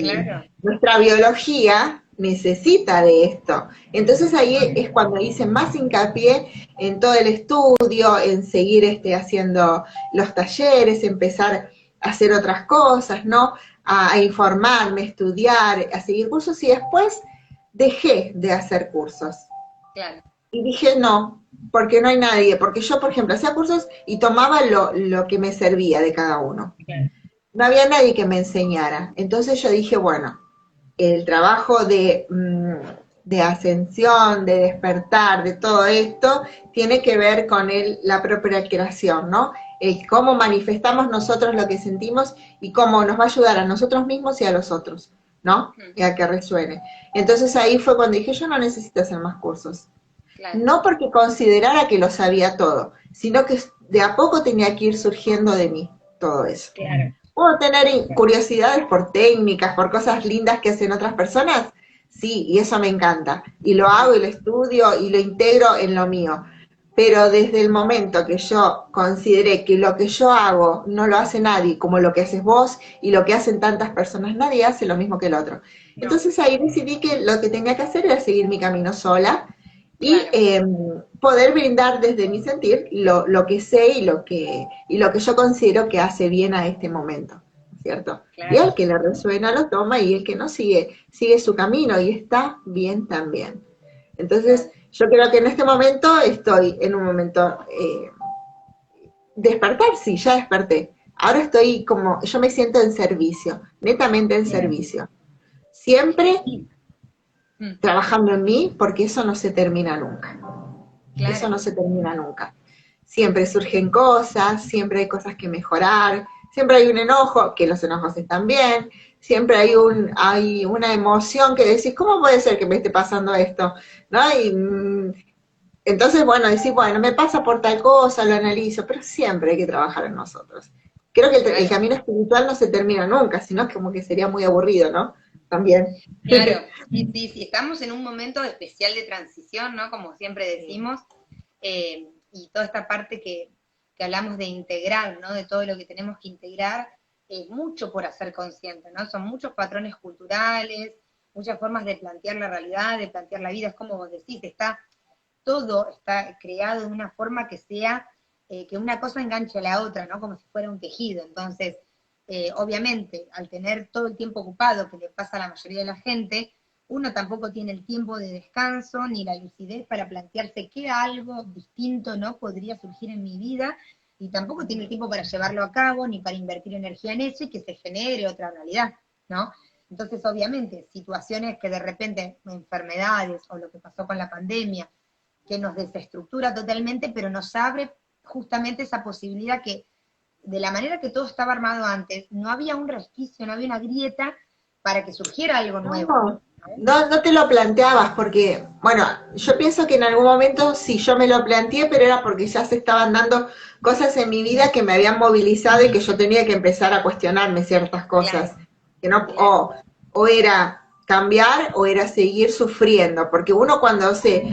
claro, nuestra biología necesita de esto. Entonces ahí es cuando hice más hincapié en todo el estudio, en seguir haciendo los talleres, empezar a hacer otras cosas, ¿no? A informarme, a estudiar, a seguir cursos y después dejé de hacer cursos. claro, Y dije, no, porque no hay nadie, porque yo, por ejemplo, hacía cursos y tomaba lo que me servía de cada uno. claro. No había nadie que me enseñara. Entonces yo dije, bueno, el trabajo de ascensión, de despertar, de todo esto, tiene que ver con la propia creación, ¿no? El cómo manifestamos nosotros lo que sentimos y cómo nos va a ayudar a nosotros mismos y a los otros, ¿no? Mm, Y a que resuene. Entonces ahí fue cuando dije, yo no necesito hacer más cursos. claro, No porque considerara que lo sabía todo, sino que de a poco tenía que ir surgiendo de mí todo eso. claro, ¿Puedo tener curiosidades por técnicas, por cosas lindas que hacen otras personas? Sí, y eso me encanta. Y lo hago y lo estudio y lo integro en lo mío. Pero desde el momento que yo consideré que lo que yo hago no lo hace nadie, como lo que haces vos y lo que hacen tantas personas, nadie hace lo mismo que el otro. no, Entonces ahí decidí que lo que tenía que hacer era seguir mi camino sola y claro, poder brindar desde mi sentir lo que sé y lo que yo considero que hace bien a este momento, ¿cierto? Y claro, al que le resuena lo toma y el que no sigue, sigue su camino y está bien también. Entonces, claro, yo creo que en este momento estoy en un momento despertar, sí, ya desperté. Ahora estoy como, yo me siento en servicio, netamente en claro, servicio. Siempre sí, mm, trabajando en mí porque eso no se termina nunca. Eso claro, no se termina nunca. Siempre surgen cosas, siempre hay cosas que mejorar, siempre hay un enojo, que los enojos están bien, siempre hay una emoción que decís, ¿cómo puede ser que me esté pasando esto? ¿No? Y entonces, bueno, decís, bueno, me pasa por tal cosa, lo analizo, pero siempre hay que trabajar en nosotros. Creo que el claro, camino espiritual no se termina nunca, sino que como que sería muy aburrido, ¿no? También. claro. Sí, sí, sí, estamos en un momento especial de transición, ¿no? Como siempre Sí. decimos, y toda esta parte que hablamos de integrar, ¿no? De todo lo que tenemos que integrar, mucho por hacer consciente, ¿no? Son muchos patrones culturales, muchas formas de plantear la realidad, de plantear la vida, es como vos decís, todo está creado de una forma que sea, que una cosa enganche a la otra, ¿no? Como si fuera un tejido. Entonces, obviamente, al tener todo el tiempo ocupado, que le pasa a la mayoría de la gente, uno tampoco tiene el tiempo de descanso ni la lucidez para plantearse qué algo distinto no podría surgir en mi vida, y tampoco tiene el tiempo para llevarlo a cabo, ni para invertir energía en eso y que se genere otra realidad, ¿no? Entonces, obviamente, situaciones que de repente, enfermedades o lo que pasó con la pandemia, que nos desestructura totalmente, pero nos abre justamente esa posibilidad que, de la manera que todo estaba armado antes, no había un resquicio, no había una grieta para que surgiera algo nuevo. No, no te lo planteabas porque, bueno, yo pienso que en algún momento sí yo me lo planteé, pero era porque ya se estaban dando cosas en mi vida que me habían movilizado y que yo tenía que empezar a cuestionarme ciertas cosas. Claro, Que no, claro, o era cambiar o era seguir sufriendo, porque uno cuando se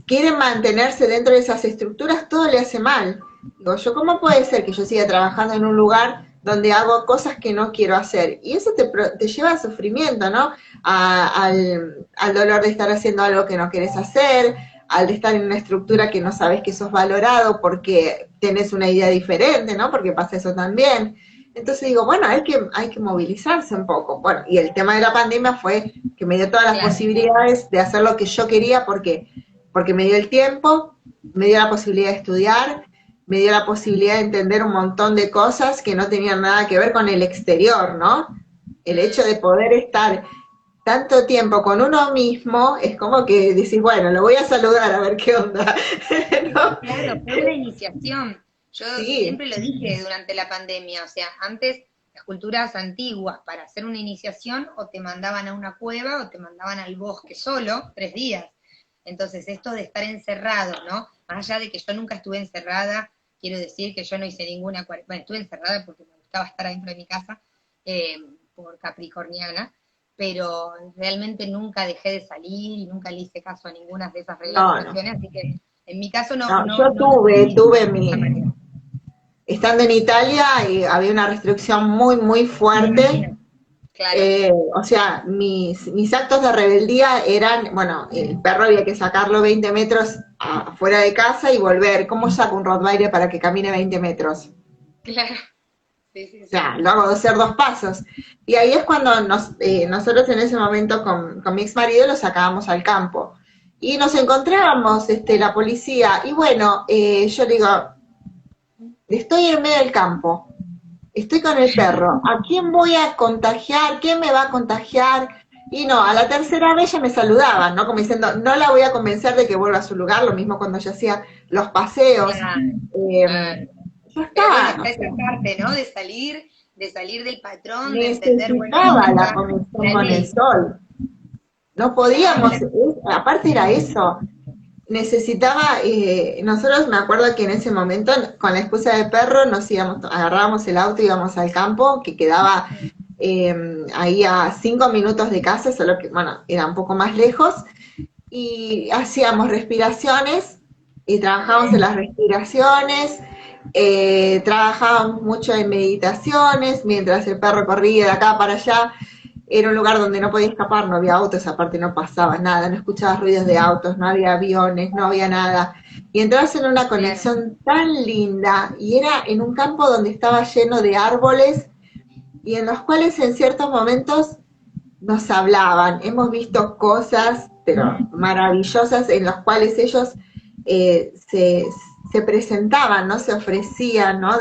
quiere mantenerse dentro de esas estructuras, todo le hace mal. Digo, yo, ¿cómo puede ser que yo siga trabajando en un lugar donde hago cosas que no quiero hacer? Y eso te lleva a sufrimiento, ¿no? Al dolor de estar haciendo algo que no querés hacer, al de estar en una estructura que no sabes que sos valorado porque tenés una idea diferente, ¿no? Porque pasa eso también. Entonces digo, bueno, hay que movilizarse un poco. Bueno, y el tema de la pandemia fue que me dio todas las claro, posibilidades de hacer lo que yo quería porque me dio el tiempo, me dio la posibilidad de estudiar, me dio la posibilidad de entender un montón de cosas que no tenían nada que ver con el exterior, ¿no? El hecho de poder estar tanto tiempo con uno mismo, es como que decís, bueno, lo voy a saludar a ver qué onda. ¿No? Claro, fue una iniciación. Yo Sí, siempre lo dije durante la pandemia, o sea, antes las culturas antiguas para hacer una iniciación o te mandaban a una cueva o te mandaban al bosque solo 3 días. Entonces esto de estar encerrado, ¿no? Más allá de que yo nunca estuve encerrada, quiero decir que yo no hice ninguna cuarentena, bueno, estuve encerrada porque me gustaba estar adentro de mi casa, por capricorniana, pero realmente nunca dejé de salir y nunca le hice caso a ninguna de esas no, no. reglamentaciones, así que en mi caso No, yo no lo viví tuve de esa manera. estando en Italia, había una restricción muy, muy Me fuerte. imagino, claro. O sea, mis actos de rebeldía eran, bueno, el perro había que sacarlo 20 metros afuera de casa y volver. ¿Cómo saco un Rottweiler para que camine 20 metros? Claro, sí, sí, O sí. sea, lo hago hacer 2 pasos. Y ahí es cuando nosotros en ese momento con mi ex marido lo sacábamos al campo. Y nos encontrábamos, la policía, y bueno, yo digo, estoy en medio del campo, estoy con el perro, ¿a quién voy a contagiar? ¿Quién me va a contagiar? Y no, a la tercera vez ya me saludaban, ¿no? Como diciendo, no la voy a convencer de que vuelva a su lugar, lo mismo cuando yo hacía los paseos. Claro, Eh, claro. ya Pero bueno, está, o está sea, esa parte, ¿no? De salir del patrón, de entender, bueno, necesitaba dónde la está conexión la con el ley. sol. No Claro, podíamos, aparte era eso, necesitaba, nosotros me acuerdo que en ese momento con la excusa de perro nos íbamos, agarrábamos el auto y íbamos al campo, que quedaba ahí a 5 minutos de casa, solo que, bueno, era un poco más lejos, y hacíamos respiraciones, y trabajábamos en las respiraciones, trabajábamos mucho en meditaciones, mientras el perro corría de acá para allá. Era un lugar donde no podía escapar, no había autos, aparte no pasaba nada, no escuchabas ruidos de autos, no había aviones, no había nada. Y entrabas en una claro. conexión tan linda, y era en un campo donde estaba lleno de árboles, y en los cuales en ciertos momentos nos hablaban. Hemos visto cosas, pero maravillosas, en las cuales ellos se presentaban, ¿no? Se ofrecían, ¿no?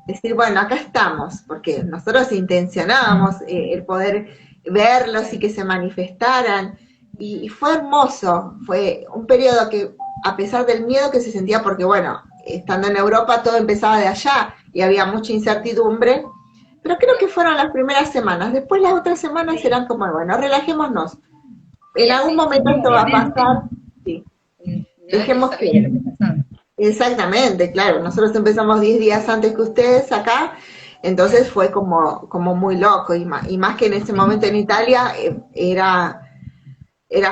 Decir, bueno, acá estamos, porque nosotros intencionábamos el poder verlos y que se manifestaran. Y fue hermoso, fue un periodo que, a pesar del miedo que se sentía, porque bueno, estando en Europa todo empezaba de allá y había mucha incertidumbre, pero creo que fueron las primeras semanas. Después las otras semanas Sí, eran como, bueno, relajémonos. sí, En algún así. momento esto va a Obviamente, pasar. Sí. nadie Dejemos sabía lo que... que pasaba. Exactamente, claro. Nosotros empezamos 10 días antes que ustedes acá, entonces fue como muy loco. Y más que en ese momento en Italia era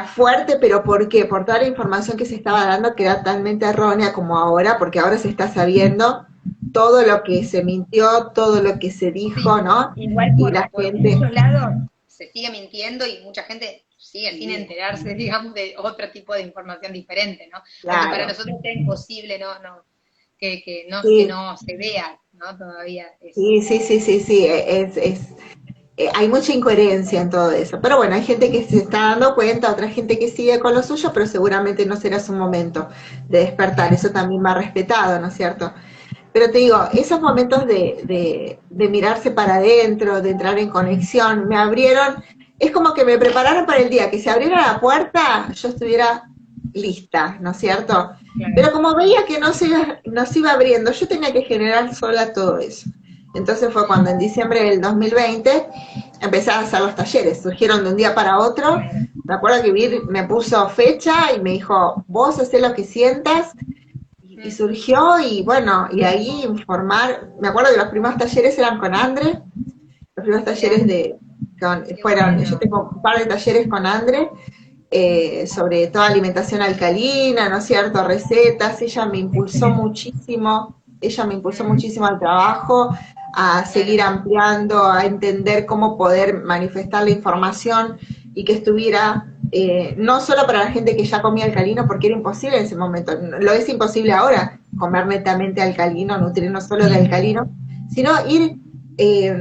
fuerte, pero ¿por qué? Por toda la información que se estaba dando, que era totalmente errónea como ahora, porque ahora se está sabiendo todo lo que se mintió, todo lo que se Sí, dijo, ¿no? igual Y la por gente, muchos lados se sigue mintiendo y mucha gente sigue sin sí, enterarse, digamos, de otro tipo de información diferente, ¿no? Aunque para claro, nosotros sea imposible, que sí, no se vea, ¿no? Todavía eso. sí, sí, sí, sí, sí, hay mucha incoherencia en todo eso. Pero bueno, hay gente que se está dando cuenta, otra gente que sigue con lo suyo, pero seguramente no será su momento de despertar. Eso también va respetado, ¿no es cierto? Pero te digo, esos momentos de mirarse para adentro, de entrar en conexión, me abrieron, es como que me prepararon para el día que se abriera la puerta, yo estuviera lista, ¿no es cierto? Claro. Pero como veía que no se iba abriendo, yo tenía que generar sola todo eso. Entonces fue cuando en diciembre del 2020 empecé a hacer los talleres, surgieron de un día para otro. Claro. Me acuerdo que Vir me puso fecha y me dijo, vos hacés lo que sientas, y Mm, surgió, y bueno, y ahí informar, me acuerdo que los primeros talleres eran con Andre, los primeros mirá, talleres qué fueron, yo bueno. tengo un par de talleres con Andre, sobre toda alimentación alcalina, ¿no es cierto? Recetas, Excelente. ella me impulsó Mm, muchísimo al trabajo, a claro. seguir ampliando, a entender cómo poder manifestar la información y que estuviera no solo para la gente que ya comía alcalino, porque era imposible en ese momento, lo es imposible ahora comer netamente alcalino, nutrirnos solo de alcalino, sino ir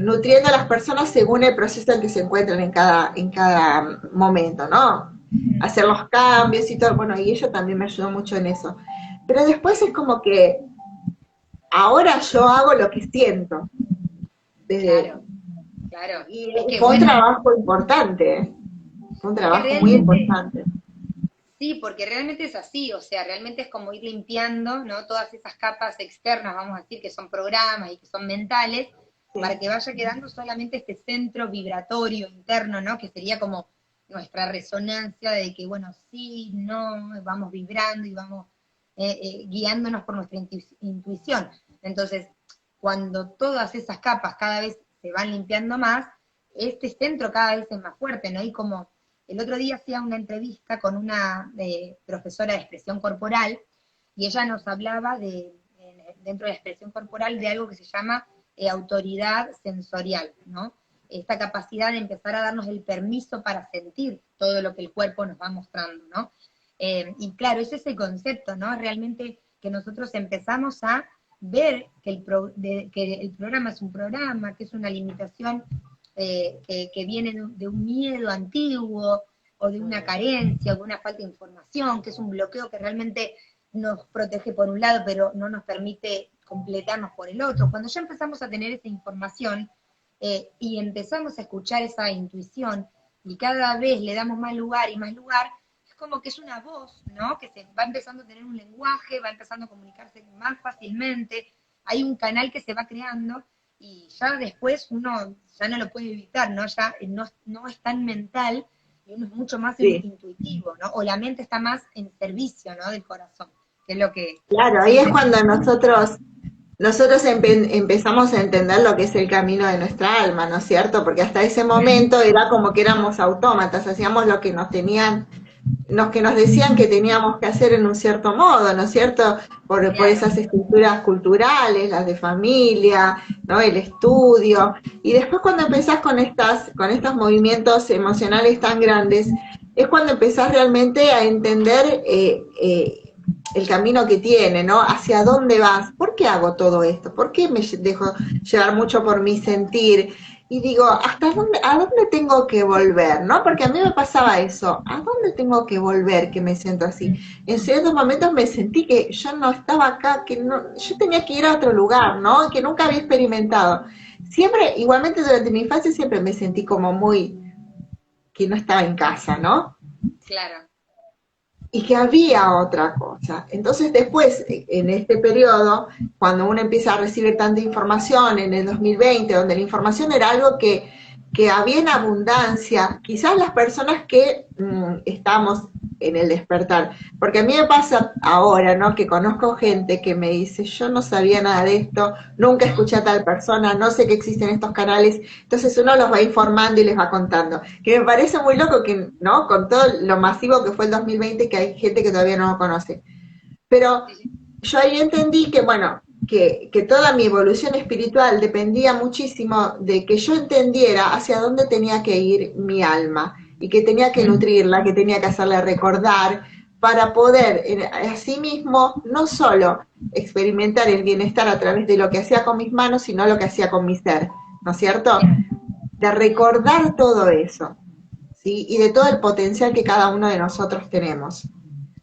nutriendo a las personas según el proceso en que se encuentran en cada momento, ¿no? Hacer los cambios y todo, bueno, y ella también me ayudó mucho en eso. Pero después es como que ahora yo hago lo que siento. Claro, claro. Y Es que, fue un bueno, trabajo importante, fue un es que trabajo muy realmente, importante. sí, porque realmente es así, o sea, realmente es como ir limpiando, ¿no? Todas esas capas externas, vamos a decir, que son programas y que son mentales, para Sí, que vaya quedando solamente este centro vibratorio interno, ¿no? Que sería como nuestra resonancia de que, bueno, sí, no, vamos vibrando y vamos guiándonos por nuestra intuición. Entonces, cuando todas esas capas cada vez se van limpiando más, este centro cada vez es más fuerte, ¿no? Y como el otro día hacía una entrevista con una profesora de expresión corporal y ella nos hablaba dentro de la expresión corporal de algo que se llama autoridad sensorial, ¿no? Esta capacidad de empezar a darnos el permiso para sentir todo lo que el cuerpo nos va mostrando, ¿no? Y claro, ese es el concepto, ¿no? Realmente que nosotros empezamos a ver que que el programa es un programa, que es una limitación que viene de un miedo antiguo o de una carencia o de una falta de información, que es un bloqueo que realmente nos protege por un lado, pero no nos permite completarnos por el otro. Cuando ya empezamos a tener esa información y empezamos a escuchar esa intuición y cada vez le damos más lugar, es como que es una voz, ¿no? Que se va empezando a tener un lenguaje, va empezando a comunicarse más fácilmente, hay un canal que se va creando y ya después uno ya no lo puede evitar, ¿no? Ya no es tan mental y uno es mucho más sí. intuitivo, ¿no? O la mente está más en servicio, ¿no? Del corazón, que es lo que Claro, ahí es siempre... cuando nosotros empezamos a entender lo que es el camino de nuestra alma, ¿no es cierto? Porque hasta ese momento era como que éramos autómatas, hacíamos lo que nos tenían, los que nos decían que teníamos que hacer en un cierto modo, ¿no es cierto? Por Claro, esas estructuras culturales, las de familia, ¿no? El estudio. Y después cuando empezás con estos movimientos emocionales tan grandes, es cuando empezás realmente a entender el camino que tiene, ¿no? Hacia dónde vas, ¿por qué hago todo esto? ¿Por qué me dejo llevar mucho por mi sentir? Y digo, a dónde tengo que volver? ¿No? Porque a mí me pasaba eso, ¿a dónde tengo que volver que me siento así? En ciertos momentos me sentí que yo no estaba acá, que no, yo tenía que ir a otro lugar, ¿no? Que nunca había experimentado. Siempre, igualmente durante mi infancia siempre me sentí como muy, que no estaba en casa, ¿no? claro, Y que había otra cosa. Entonces después, en este periodo, cuando uno empieza a recibir tanta información en el 2020, donde la información era algo que había en abundancia, quizás las personas que estamos en el despertar, porque a mí me pasa ahora, ¿no? Que conozco gente que me dice, yo no sabía nada de esto, nunca escuché a tal persona, no sé que existen estos canales, entonces uno los va informando y les va contando, que me parece muy loco que, ¿no? Con todo lo masivo que fue el 2020, que hay gente que todavía no lo conoce. Pero sí, sí, yo ahí entendí que, bueno, que toda mi evolución espiritual dependía muchísimo de que yo entendiera hacia dónde tenía que ir mi alma y que tenía que nutrirla, que tenía que hacerle recordar para poder así mismo no solo experimentar el bienestar a través de lo que hacía con mis manos, sino lo que hacía con mi ser, ¿no es cierto? De recordar todo eso, ¿sí? Y de todo el potencial que cada uno de nosotros tenemos,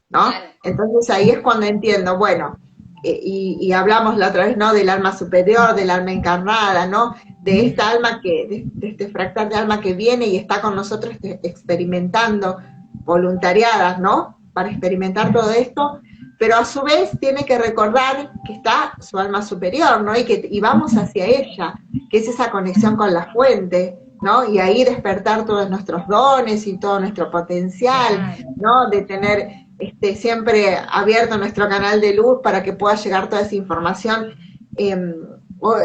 ¿no? claro, Entonces ahí es cuando entiendo, bueno, y hablamos la otra vez, ¿no? Del alma superior, del alma encarnada, ¿no? De esta alma de este fractal de alma que viene y está con nosotros experimentando, voluntariadas, ¿no? Para experimentar todo esto, pero a su vez tiene que recordar que está su alma superior, ¿no? Y vamos hacia ella, que es esa conexión con la fuente, ¿no? Y ahí despertar todos nuestros dones y todo nuestro potencial, claro. ¿no? De tener siempre abierto nuestro canal de luz para que pueda llegar toda esa información, o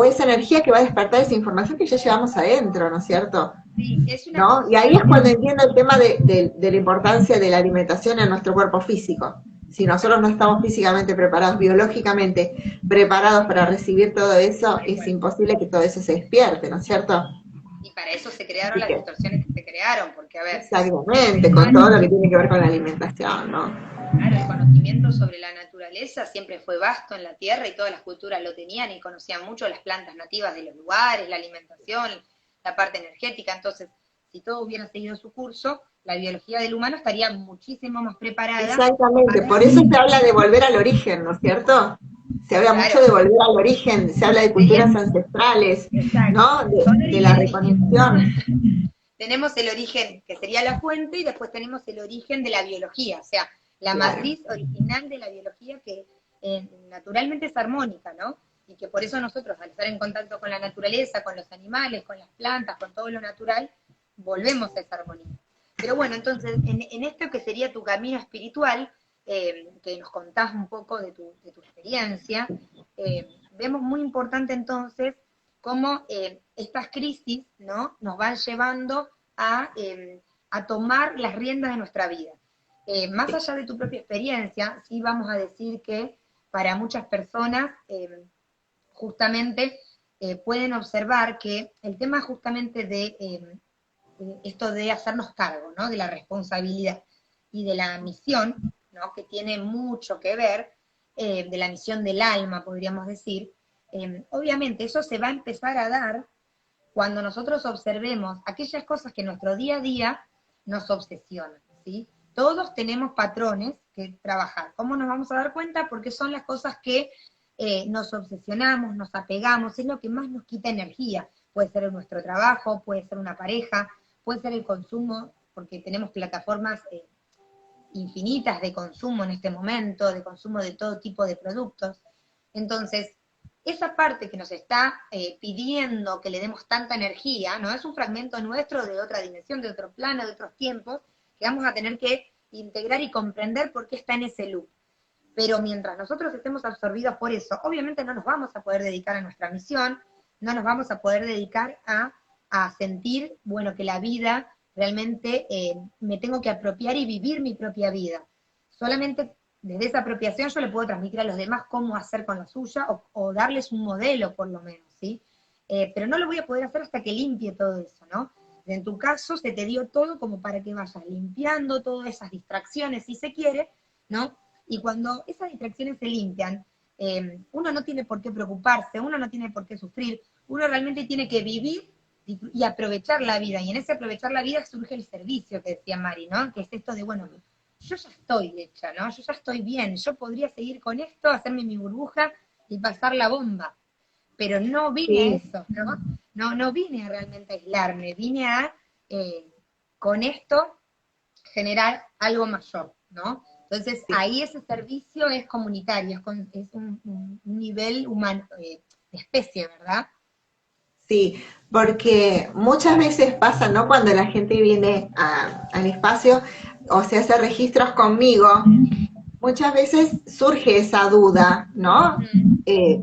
esa energía que va a despertar esa información que ya llevamos adentro, ¿no es cierto? Sí, es una ¿No? Y ahí es constante. cuando entiendo el tema de la importancia de la alimentación en nuestro cuerpo físico. Si nosotros no estamos físicamente preparados, biológicamente preparados para recibir todo eso, Tal es cual. imposible que todo eso se despierte, ¿no es cierto? Y para eso se crearon Así las que, distorsiones que se crearon, porque, a ver, el ser exactamente, con todo humano, lo que tiene que ver con la alimentación, ¿no? claro, el conocimiento sobre la naturaleza siempre fue vasto en la tierra y todas las culturas lo tenían y conocían mucho las plantas nativas de los lugares, la alimentación, la parte energética. Entonces, si todo hubiera seguido su curso, la biología del humano estaría muchísimo más preparada Exactamente, para... por eso se habla de volver al origen, ¿no es cierto? Se habla Claro. mucho de volver al origen, se habla de culturas ancestrales, Exacto. ¿no? Son De la orígenes reconexión. Tenemos el origen, que sería la fuente, y después tenemos el origen de la biología, o sea, la Claro. matriz original de la biología que naturalmente es armónica, ¿no? Y que por eso nosotros, al estar en contacto con la naturaleza, con los animales, con las plantas, con todo lo natural, volvemos a esa armonía. Pero bueno, entonces, en esto que sería tu camino espiritual, que nos contás un poco de tu experiencia, vemos muy importante entonces cómo estas crisis, ¿no?, nos van llevando a tomar las riendas de nuestra vida. Más allá de tu propia experiencia, sí vamos a decir que para muchas personas justamente pueden observar que el tema justamente de esto de hacernos cargo, ¿no?, de la responsabilidad y de la misión, ¿no?, que tiene mucho que ver, de la misión del alma, podríamos decir, obviamente eso se va a empezar a dar cuando nosotros observemos aquellas cosas que en nuestro día a día nos obsesionan, ¿sí? Todos tenemos patrones que trabajar. ¿Cómo nos vamos a dar cuenta? Porque son las cosas que nos obsesionamos, nos apegamos, es lo que más nos quita energía. Puede ser nuestro trabajo, puede ser una pareja, puede ser el consumo, porque tenemos plataformas infinitas de consumo en este momento, de consumo de todo tipo de productos. Entonces, esa parte que nos está pidiendo que le demos tanta energía, ¿no?, es un fragmento nuestro de otra dimensión, de otro plano, de otros tiempos, que vamos a tener que integrar y comprender por qué está en ese loop. Pero mientras nosotros estemos absorbidos por eso, obviamente no nos vamos a poder dedicar a nuestra misión, no nos vamos a poder dedicar a sentir, bueno, que la vida realmente me tengo que apropiar y vivir mi propia vida. Solamente desde esa apropiación yo le puedo transmitir a los demás cómo hacer con la suya, o darles un modelo por lo menos, ¿sí? Pero no lo voy a poder hacer hasta que limpie todo eso, ¿no? En tu caso se te dio todo como para que vayas limpiando todas esas distracciones, si se quiere, ¿no? Y cuando esas distracciones se limpian, uno no tiene por qué preocuparse, uno no tiene por qué sufrir, uno realmente tiene que vivir y aprovechar la vida, y en ese aprovechar la vida surge el servicio que decía Mari, ¿no? Que es esto de, bueno, yo ya estoy hecha, ¿no? Yo ya estoy bien, yo podría seguir con esto, hacerme mi burbuja y pasar la bomba, pero no vine a eso, ¿no? No vine a realmente aislarme, vine a, con esto, generar algo mayor, ¿no? Entonces, ahí ese servicio es comunitario, es un nivel humano, de especie, ¿verdad? Sí, porque muchas veces pasa, ¿no? Cuando la gente viene al espacio o se hace registros conmigo, muchas veces surge esa duda, ¿no?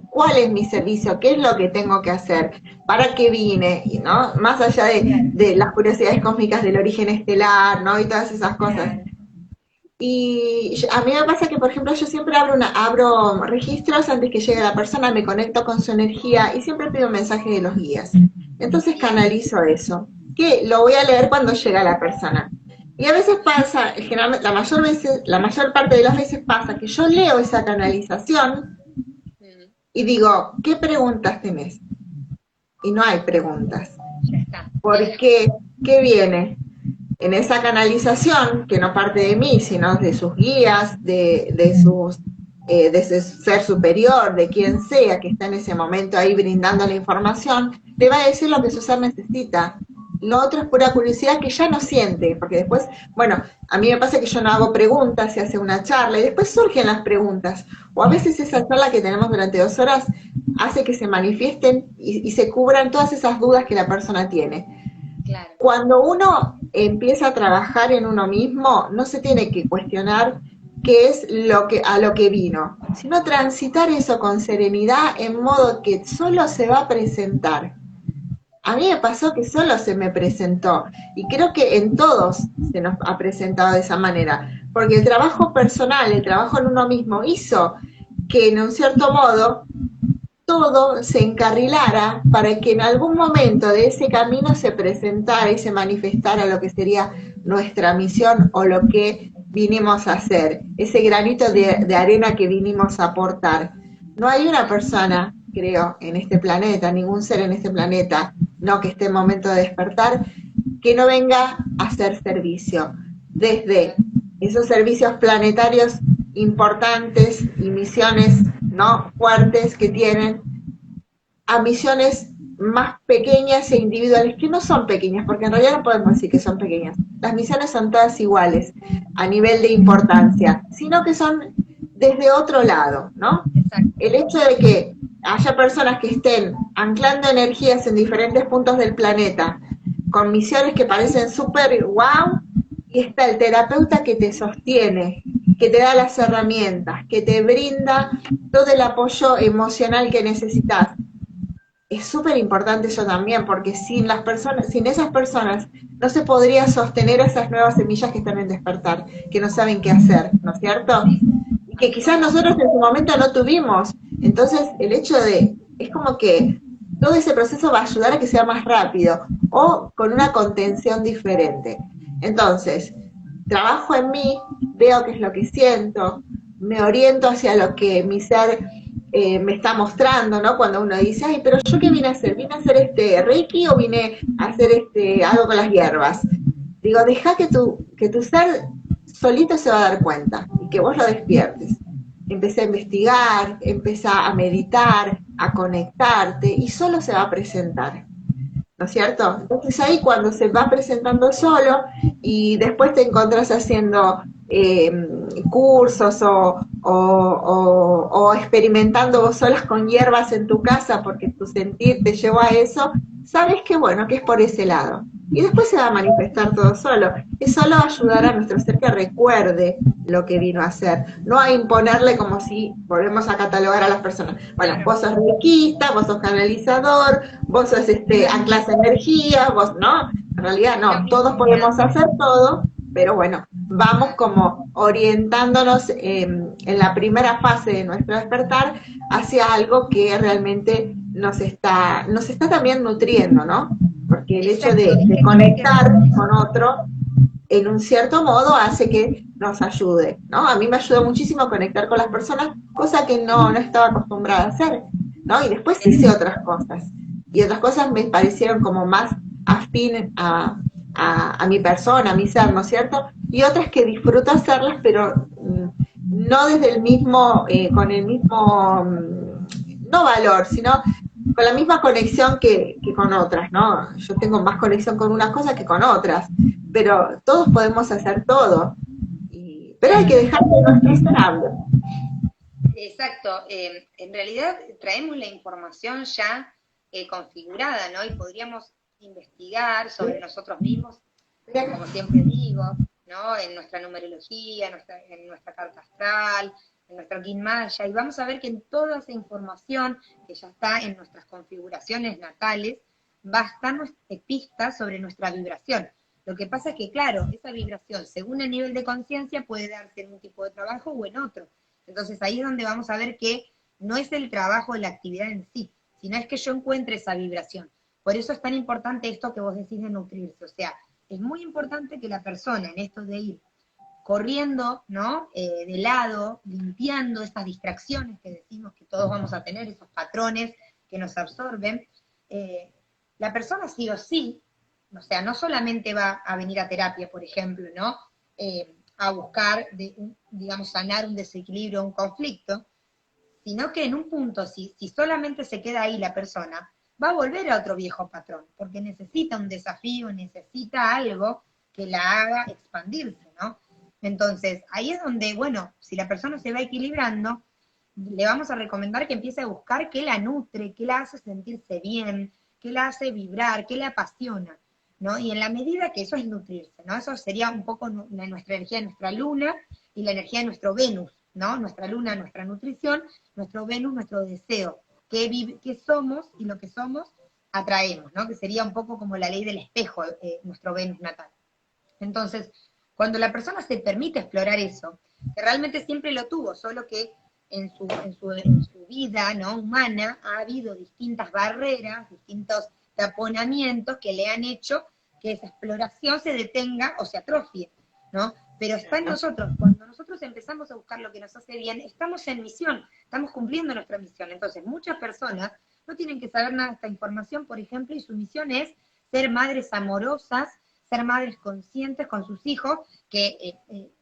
¿Cuál es mi servicio? ¿Qué es lo que tengo que hacer? ¿Para qué vine? ¿No? Más allá de las curiosidades cósmicas del origen estelar, ¿no? Y todas esas cosas. Y a mí me pasa que, por ejemplo, yo siempre abro registros antes que llegue la persona, me conecto con su energía y siempre pido un mensaje de los guías. Entonces canalizo eso, que lo voy a leer cuando llega la persona. Y a veces pasa, generalmente, la mayor parte de las veces pasa que yo leo esa canalización y digo, ¿qué preguntas tenés? Y no hay preguntas. Porque, ¿qué viene? En esa canalización, que no parte de mí, sino de sus guías, de su ser superior, de quien sea que está en ese momento ahí brindando la información, le va a decir lo que su ser necesita. Lo otro es pura curiosidad que ya no siente, porque después, bueno, a mí me pasa que yo no hago preguntas, se hace una charla y después surgen las preguntas. O a veces esa charla que tenemos durante 2 horas hace que se manifiesten y se cubran todas esas dudas que la persona tiene. Claro. Cuando uno empieza a trabajar en uno mismo, no se tiene que cuestionar qué es a lo que vino, sino transitar eso con serenidad en modo que solo se va a presentar. A mí me pasó que solo se me presentó, y creo que en todos se nos ha presentado de esa manera, porque el trabajo personal, el trabajo en uno mismo hizo que en un cierto modo todo se encarrilara para que en algún momento de ese camino se presentara y se manifestara lo que sería nuestra misión o lo que vinimos a hacer, ese granito de arena que vinimos a aportar. No hay una persona, creo, en este planeta, ningún ser en este planeta, no que esté en momento de despertar, que no venga a hacer servicio. Desde esos servicios planetarios importantes y misiones ¿no? Fuertes que tienen a misiones más pequeñas e individuales, que no son pequeñas, porque en realidad no podemos decir que son pequeñas. Las misiones son todas iguales a nivel de importancia, sino que son desde otro lado, ¿no? Exacto. El hecho de que haya personas que estén anclando energías en diferentes puntos del planeta, con misiones que parecen súper wow, y está el terapeuta que te sostiene, que te da las herramientas, que te brinda todo el apoyo emocional que necesitas. Es súper importante eso también, porque sin las personas, sin esas personas, no se podría sostener esas nuevas semillas que están en despertar, que no saben qué hacer, ¿no es cierto? Y que quizás nosotros en su momento no tuvimos. Entonces, el hecho de, es como que todo ese proceso va a ayudar a que sea más rápido o con una contención diferente. Entonces, trabajo en mí, veo qué es lo que siento, me oriento hacia lo que mi ser me está mostrando, ¿no? Cuando uno dice, ay, pero yo qué vine a hacer, ¿vine a hacer Reiki o vine a hacer algo con las hierbas? Digo, deja que tu ser solito se va a dar cuenta y que vos lo despiertes. Empecé a investigar, empecé a meditar, a conectarte y solo se va a presentar. ¿No es cierto? Entonces ahí cuando se va presentando solo y después te encontrás haciendo cursos o experimentando vos solas con hierbas en tu casa porque tu sentir te llevó a eso, sabes que bueno, que es por ese lado. Y después se va a manifestar todo solo. Es solo ayudar a nuestro ser que recuerde lo que vino a hacer, no a imponerle como si volvemos a catalogar a las personas. Bueno, vos sos reikista, vos sos canalizador, vos sos anclas energía, vos no, en realidad no, todos podemos hacer todo, pero bueno, vamos como orientándonos en la primera fase de nuestro despertar hacia algo que realmente nos está también nutriendo, ¿no? Porque el hecho de conectar con otro en un cierto modo hace que nos ayude, ¿no? A mí me ayuda muchísimo conectar con las personas, cosa que no estaba acostumbrada a hacer, ¿no? Y después hice otras cosas. Y otras cosas me parecieron como más afín a mi persona, a mi ser, ¿no es cierto? Y otras que disfruto hacerlas, pero no desde el mismo, con el mismo, no valor, sino con la misma conexión que con otras, ¿no? Yo tengo más conexión con unas cosas que con otras, pero todos podemos hacer todo, pero hay que dejar que nuestro ser hable. Exacto, en realidad traemos la información ya configurada, ¿no? Y podríamos investigar sobre nosotros mismos, como siempre digo, ¿no? En nuestra numerología, en nuestra carta astral, en nuestro Kin Maya, y vamos a ver que en toda esa información que ya está en nuestras configuraciones natales, va a estar pistas sobre nuestra vibración. Lo que pasa es que, claro, esa vibración, según el nivel de conciencia, puede darse en un tipo de trabajo o en otro. Entonces ahí es donde vamos a ver que no es el trabajo, la actividad en sí, sino es que yo encuentre esa vibración. Por eso es tan importante esto que vos decís de nutrirse. O sea, es muy importante que la persona en esto de ir corriendo, ¿no? De lado, limpiando estas distracciones que decimos que todos vamos a tener, esos patrones que nos absorben, la persona sí o sí, o sea, no solamente va a venir a terapia, por ejemplo, ¿no? A buscar, digamos, sanar un desequilibrio, un conflicto, sino que en un punto, si solamente se queda ahí la persona, va a volver a otro viejo patrón, porque necesita un desafío, necesita algo que la haga expandirse, ¿no? Entonces, ahí es donde, bueno, si la persona se va equilibrando, le vamos a recomendar que empiece a buscar qué la nutre, qué la hace sentirse bien, qué la hace vibrar, qué la apasiona, ¿no? Y en la medida que eso es nutrirse, ¿no? Eso sería un poco nuestra energía de nuestra luna y la energía de nuestro Venus, ¿no? Nuestra luna, nuestra nutrición, nuestro Venus, nuestro deseo, qué somos y lo que somos atraemos, ¿no? Que sería un poco como la ley del espejo, nuestro Venus natal. Entonces, cuando la persona se permite explorar eso, que realmente siempre lo tuvo, solo que en su vida, ¿no? Humana ha habido distintas barreras, distintos taponamientos que le han hecho que esa exploración se detenga o se atrofie, ¿no? Pero está en nosotros. Cuando nosotros empezamos a buscar lo que nos hace bien, estamos en misión, estamos cumpliendo nuestra misión. Entonces, muchas personas no tienen que saber nada de esta información, por ejemplo, y su misión es ser madres amorosas, ser madres conscientes con sus hijos, que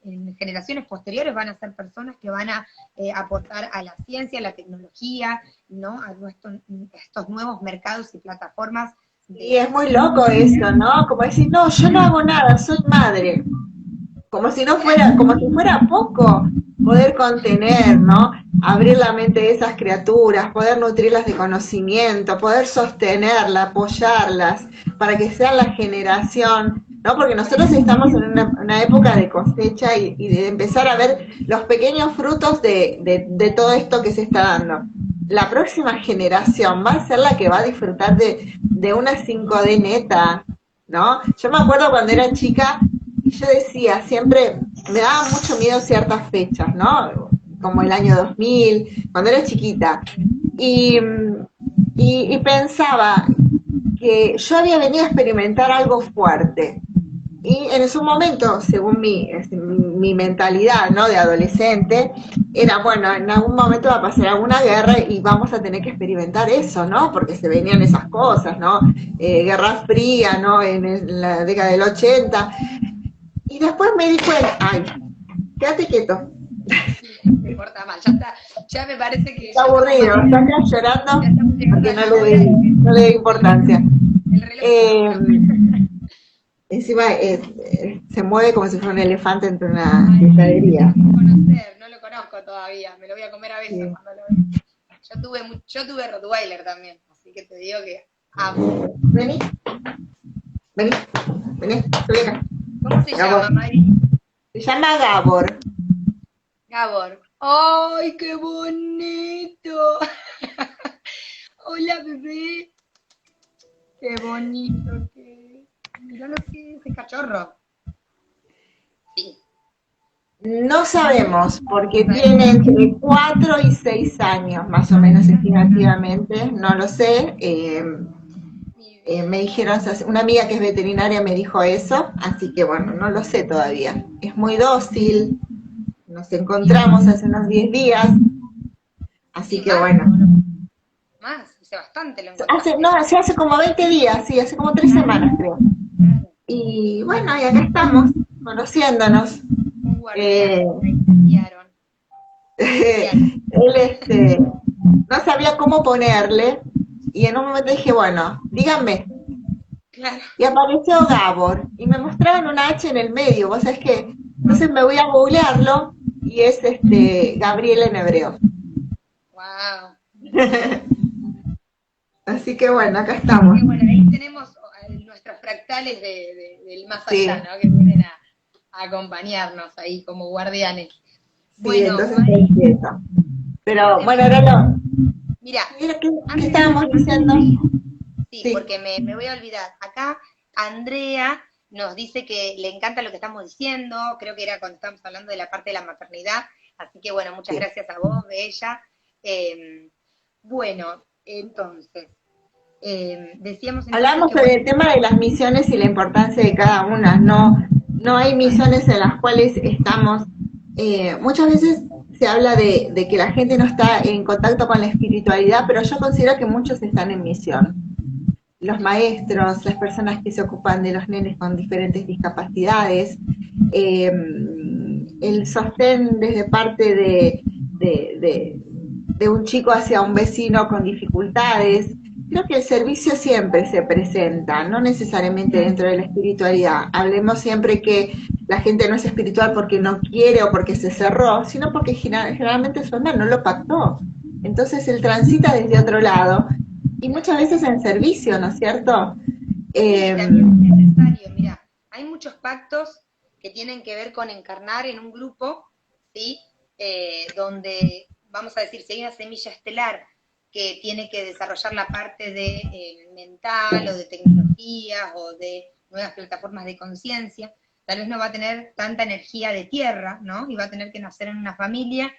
en generaciones posteriores van a ser personas que van a aportar a la ciencia, a la tecnología, ¿no? A estos nuevos mercados y plataformas. Y es muy loco eso, ¿no? Como decir, no, yo no hago nada, soy madre. Como si no fuera, como si fuera poco poder contener, ¿no? Abrir la mente de esas criaturas, poder nutrirlas de conocimiento, poder sostenerlas, apoyarlas, para que sean la generación, ¿no? Porque nosotros estamos en una época de cosecha y de empezar a ver los pequeños frutos de todo esto que se está dando. La próxima generación va a ser la que va a disfrutar de una 5D neta, ¿no? Yo me acuerdo cuando era chica, y yo decía, siempre, me daba mucho miedo ciertas fechas, ¿no? Como el año 2000, cuando era chiquita. Y pensaba que yo había venido a experimentar algo fuerte. Y en su momento, según mi mentalidad, ¿no? De adolescente, era, bueno, en algún momento va a pasar alguna guerra y vamos a tener que experimentar eso, ¿no? Porque se venían esas cosas, ¿no? Guerra fría, ¿no? En la década del 80. Y después me di cuenta, ay, quédate quieto. No importa más, ya está, ya me parece que... Está aburrido, está acá llorando porque no le doy importancia. El reloj. Encima se mueve como si fuera un elefante entre una pescadería. No lo conozco todavía, me lo voy a comer a veces Sí. cuando lo vea. Yo tuve Rottweiler también, así que te digo que amo. Vení, subí acá. ¿Cómo se Gabor. llama, Mari? Se llama Gabor. Gabor. ¡Ay, qué bonito! Hola, bebé. Qué bonito que... Mirá lo que es ese cachorro. Sí. No sabemos, porque tiene entre 4 y 6 años, más o menos estimativamente, no lo sé. Me dijeron, una amiga que es veterinaria me dijo eso, así que bueno, no lo sé todavía. Es muy dócil, nos encontramos hace unos 10 días, así Sí, que más, bueno. Más, hace bastante lo encontraste. Hace como 20 días, sí, hace como 3 semanas creo. Y bueno, y acá estamos, conociéndonos. Un guardián, ahí te enviaron. Él no sabía cómo ponerle, y en un momento dije, bueno, díganme. Claro. Y apareció Gabor, y me mostraban una H en el medio, vos sabés que, entonces me voy a googlearlo, y es Gabriel en hebreo. Wow. Así que bueno, acá estamos. Y bueno, ahí tenemos nuestros fractales del más allá, Sí. ¿no? Que vienen a acompañarnos ahí como guardianes. Sí, Bueno, entonces estoy quieta. Pero bueno, ahora lo... Mira, ¿qué estábamos diciendo? Sí, porque me voy a olvidar. Acá Andrea nos dice que le encanta lo que estamos diciendo, creo que era cuando estábamos hablando de la parte de la maternidad, así que bueno, muchas gracias a vos, Bella. Bueno, entonces, decíamos... Hablamos sobre el tema de las misiones y la importancia de cada una. No hay misiones en las cuales estamos... muchas veces se habla de que la gente no está en contacto con la espiritualidad, pero yo considero que muchos están en misión. Los maestros, las personas que se ocupan de los nenes con diferentes discapacidades, el sostén desde parte de un chico hacia un vecino con dificultades. Creo que el servicio siempre se presenta, no necesariamente dentro de la espiritualidad. Hablemos siempre que la gente no es espiritual porque no quiere o porque se cerró, sino porque generalmente su alma no lo pactó. Entonces él transita desde otro lado y muchas veces en servicio, ¿no es cierto? Sí, también es necesario. Mira, hay muchos pactos que tienen que ver con encarnar en un grupo, ¿sí? Donde, vamos a decir, si hay una semilla estelar que tiene que desarrollar la parte de mental o de tecnologías o de nuevas plataformas de conciencia, tal vez no va a tener tanta energía de tierra, ¿no? Y va a tener que nacer en una familia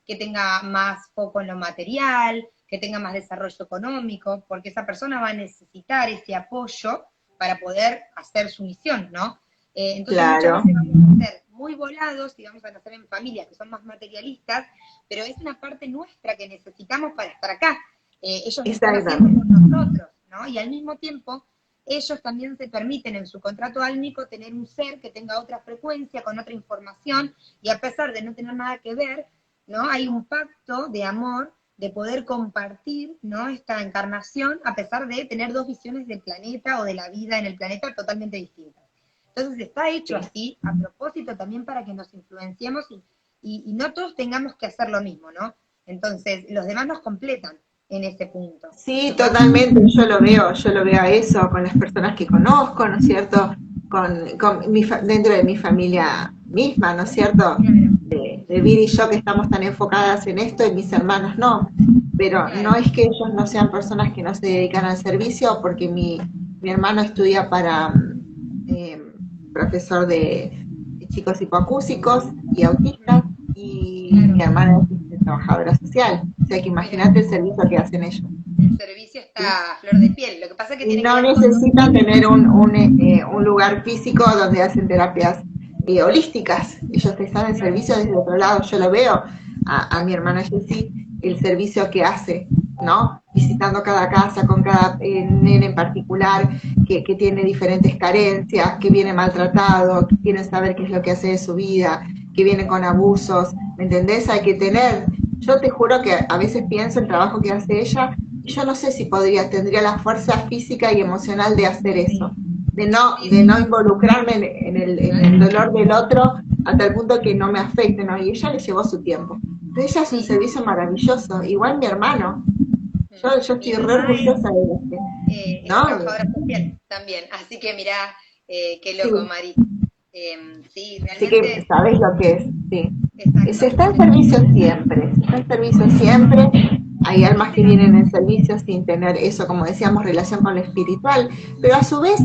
que tenga más foco en lo material, que tenga más desarrollo económico, porque esa persona va a necesitar ese apoyo para poder hacer su misión, ¿no? Entonces muchas veces vamos a ser muy volados y vamos a nacer en familias que son más materialistas, pero es una parte nuestra que necesitamos para estar acá. Ellos lo están haciendo por nosotros, ¿no? Y al mismo tiempo ellos también se permiten en su contrato álmico tener un ser que tenga otra frecuencia, con otra información, y a pesar de no tener nada que ver, ¿no? Hay un pacto de amor, de poder compartir, ¿no? Esta encarnación, a pesar de tener dos visiones del planeta o de la vida en el planeta totalmente distintas. Entonces está hecho así, a propósito también para que nos influenciemos y no todos tengamos que hacer lo mismo, ¿no? Entonces, los demás nos completan en ese punto. Sí, totalmente, yo lo veo a eso con las personas que conozco, ¿no es cierto? Dentro de mi familia misma, ¿no es cierto? De Viri y yo que estamos tan enfocadas en esto y mis hermanos no, pero no es que ellos no sean personas que no se dedican al servicio, porque mi hermano estudia para profesor de chicos hipoacúsicos y autistas, y mi hermana es trabajadora social, o sea que imagínate el servicio que hacen ellos. El servicio está a flor de piel, lo que pasa es que tiene no que ver necesitan tener un lugar físico donde hacen terapias holísticas, ellos te están en servicio desde otro lado. Yo lo veo a mi hermana Jessie, el servicio que hace, ¿no? Visitando cada casa con cada nene en particular que tiene diferentes carencias, que viene maltratado, que quieren saber qué es lo que hace de su vida, que viene con abusos, ¿me entendés? Hay que tener, yo te juro que a veces pienso el trabajo que hace ella, y yo no sé si tendría la fuerza física y emocional de hacer eso, de no involucrarme en el dolor del otro a tal punto que no me afecte, ¿no? Y ella le llevó su tiempo. Pero ella es un servicio maravilloso, igual mi hermano. Yo estoy re orgullosa de él, ¿no? Es trabajadora social también, así que mirá, qué loco, sí. Mari. Sí, realmente. Así que sabes lo que es, sí. Se está en servicio siempre, hay almas que vienen en servicio sin tener eso, como decíamos, relación con lo espiritual, pero a su vez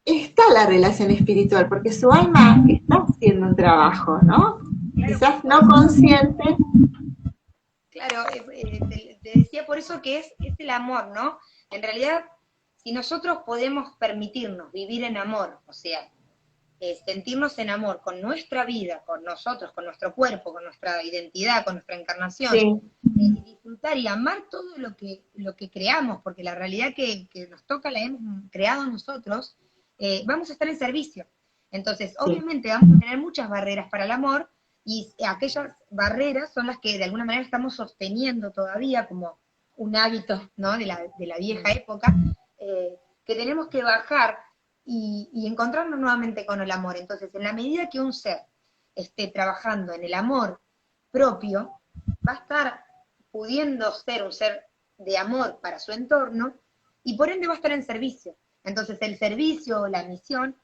está la relación espiritual, porque su alma está haciendo un trabajo, ¿no? Claro, quizás no consciente. Claro, te decía por eso que es el amor, ¿no? En realidad, si nosotros podemos permitirnos vivir en amor, o sea, sentirnos en amor con nuestra vida, con nosotros, con nuestro cuerpo, con nuestra identidad, con nuestra encarnación, sí. Disfrutar y amar todo lo que creamos, porque la realidad que nos toca la hemos creado nosotros, vamos a estar en servicio. Entonces, obviamente vamos a tener muchas barreras para el amor, y aquellas barreras son las que de alguna manera estamos sosteniendo todavía como un hábito, ¿no? de la vieja época, que tenemos que bajar y encontrarnos nuevamente con el amor. Entonces, en la medida que un ser esté trabajando en el amor propio, va a estar pudiendo ser un ser de amor para su entorno, y por ende va a estar en servicio. Entonces, el servicio, la misión,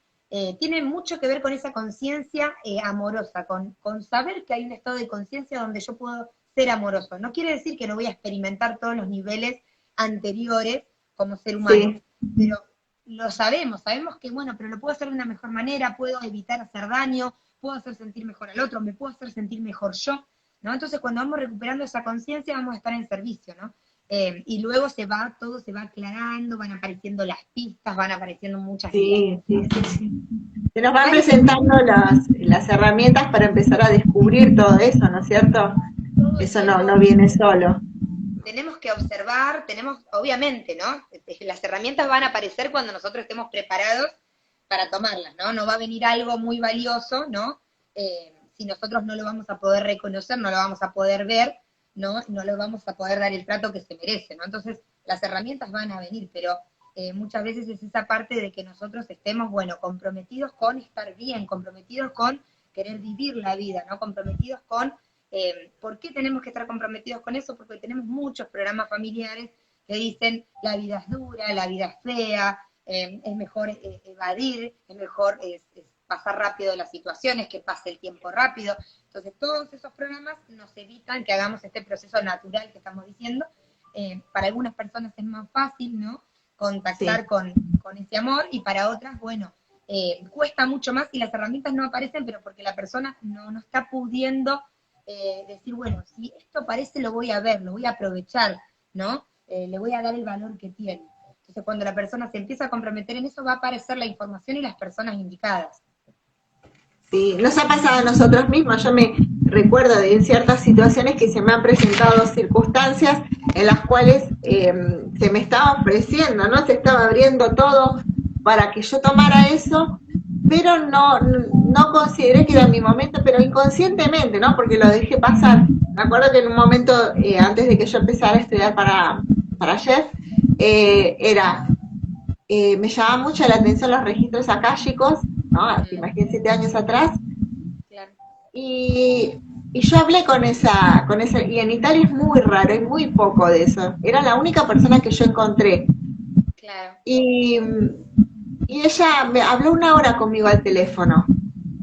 tiene mucho que ver con esa conciencia amorosa, con saber que hay un estado de conciencia donde yo puedo ser amoroso. No quiere decir que no voy a experimentar todos los niveles anteriores como ser humano, pero lo sabemos que, bueno, pero lo puedo hacer de una mejor manera, puedo evitar hacer daño, puedo hacer sentir mejor al otro, me puedo hacer sentir mejor yo, ¿no? Entonces, cuando vamos recuperando esa conciencia, vamos a estar en servicio, ¿no? Y luego todo se va aclarando, van apareciendo las pistas, van apareciendo muchas ideas. Sí. Se nos van presentando las herramientas para empezar a descubrir todo eso, ¿no es cierto? Eso no viene solo. Tenemos que observar, obviamente, ¿no? Las herramientas van a aparecer cuando nosotros estemos preparados para tomarlas, ¿no? No va a venir algo muy valioso, ¿no? Si nosotros no lo vamos a poder reconocer, no lo vamos a poder ver, ¿no? No le vamos a poder dar el trato que se merece, ¿no? Entonces, las herramientas van a venir, pero muchas veces es esa parte de que nosotros estemos, bueno, comprometidos con estar bien, comprometidos con querer vivir la vida, ¿no? Comprometidos con ¿por qué tenemos que estar comprometidos con eso? Porque tenemos muchos programas familiares que dicen la vida es dura, la vida es fea, es mejor evadir, es mejor pasar rápido las situaciones, que pase el tiempo rápido. Entonces todos esos programas nos evitan que hagamos este proceso natural que estamos diciendo. Para algunas personas es más fácil, ¿no? Contactar con ese amor, y para otras, bueno, cuesta mucho más y las herramientas no aparecen, pero porque la persona no está pudiendo decir, bueno, si esto aparece lo voy a ver, lo voy a aprovechar, ¿no? Le voy a dar el valor que tiene. Entonces, cuando la persona se empieza a comprometer en eso, va a aparecer la información y las personas indicadas. Sí, nos ha pasado a nosotros mismos. Yo me recuerdo de ciertas situaciones que se me han presentado circunstancias en las cuales se me estaba ofreciendo, ¿no? Se estaba abriendo todo para que yo tomara eso, pero no consideré que era mi momento, pero inconscientemente, ¿no? Porque lo dejé pasar. Me acuerdo que en un momento, antes de que yo empezara a estudiar para chef, me llamaba mucho la atención los registros akáshicos, ¿no? Imagínense 7 años atrás. Claro. Y yo hablé con esa, y en Italia es muy raro, hay muy poco de eso. Era la única persona que yo encontré. Claro. Y ella me habló 1 hora conmigo al teléfono.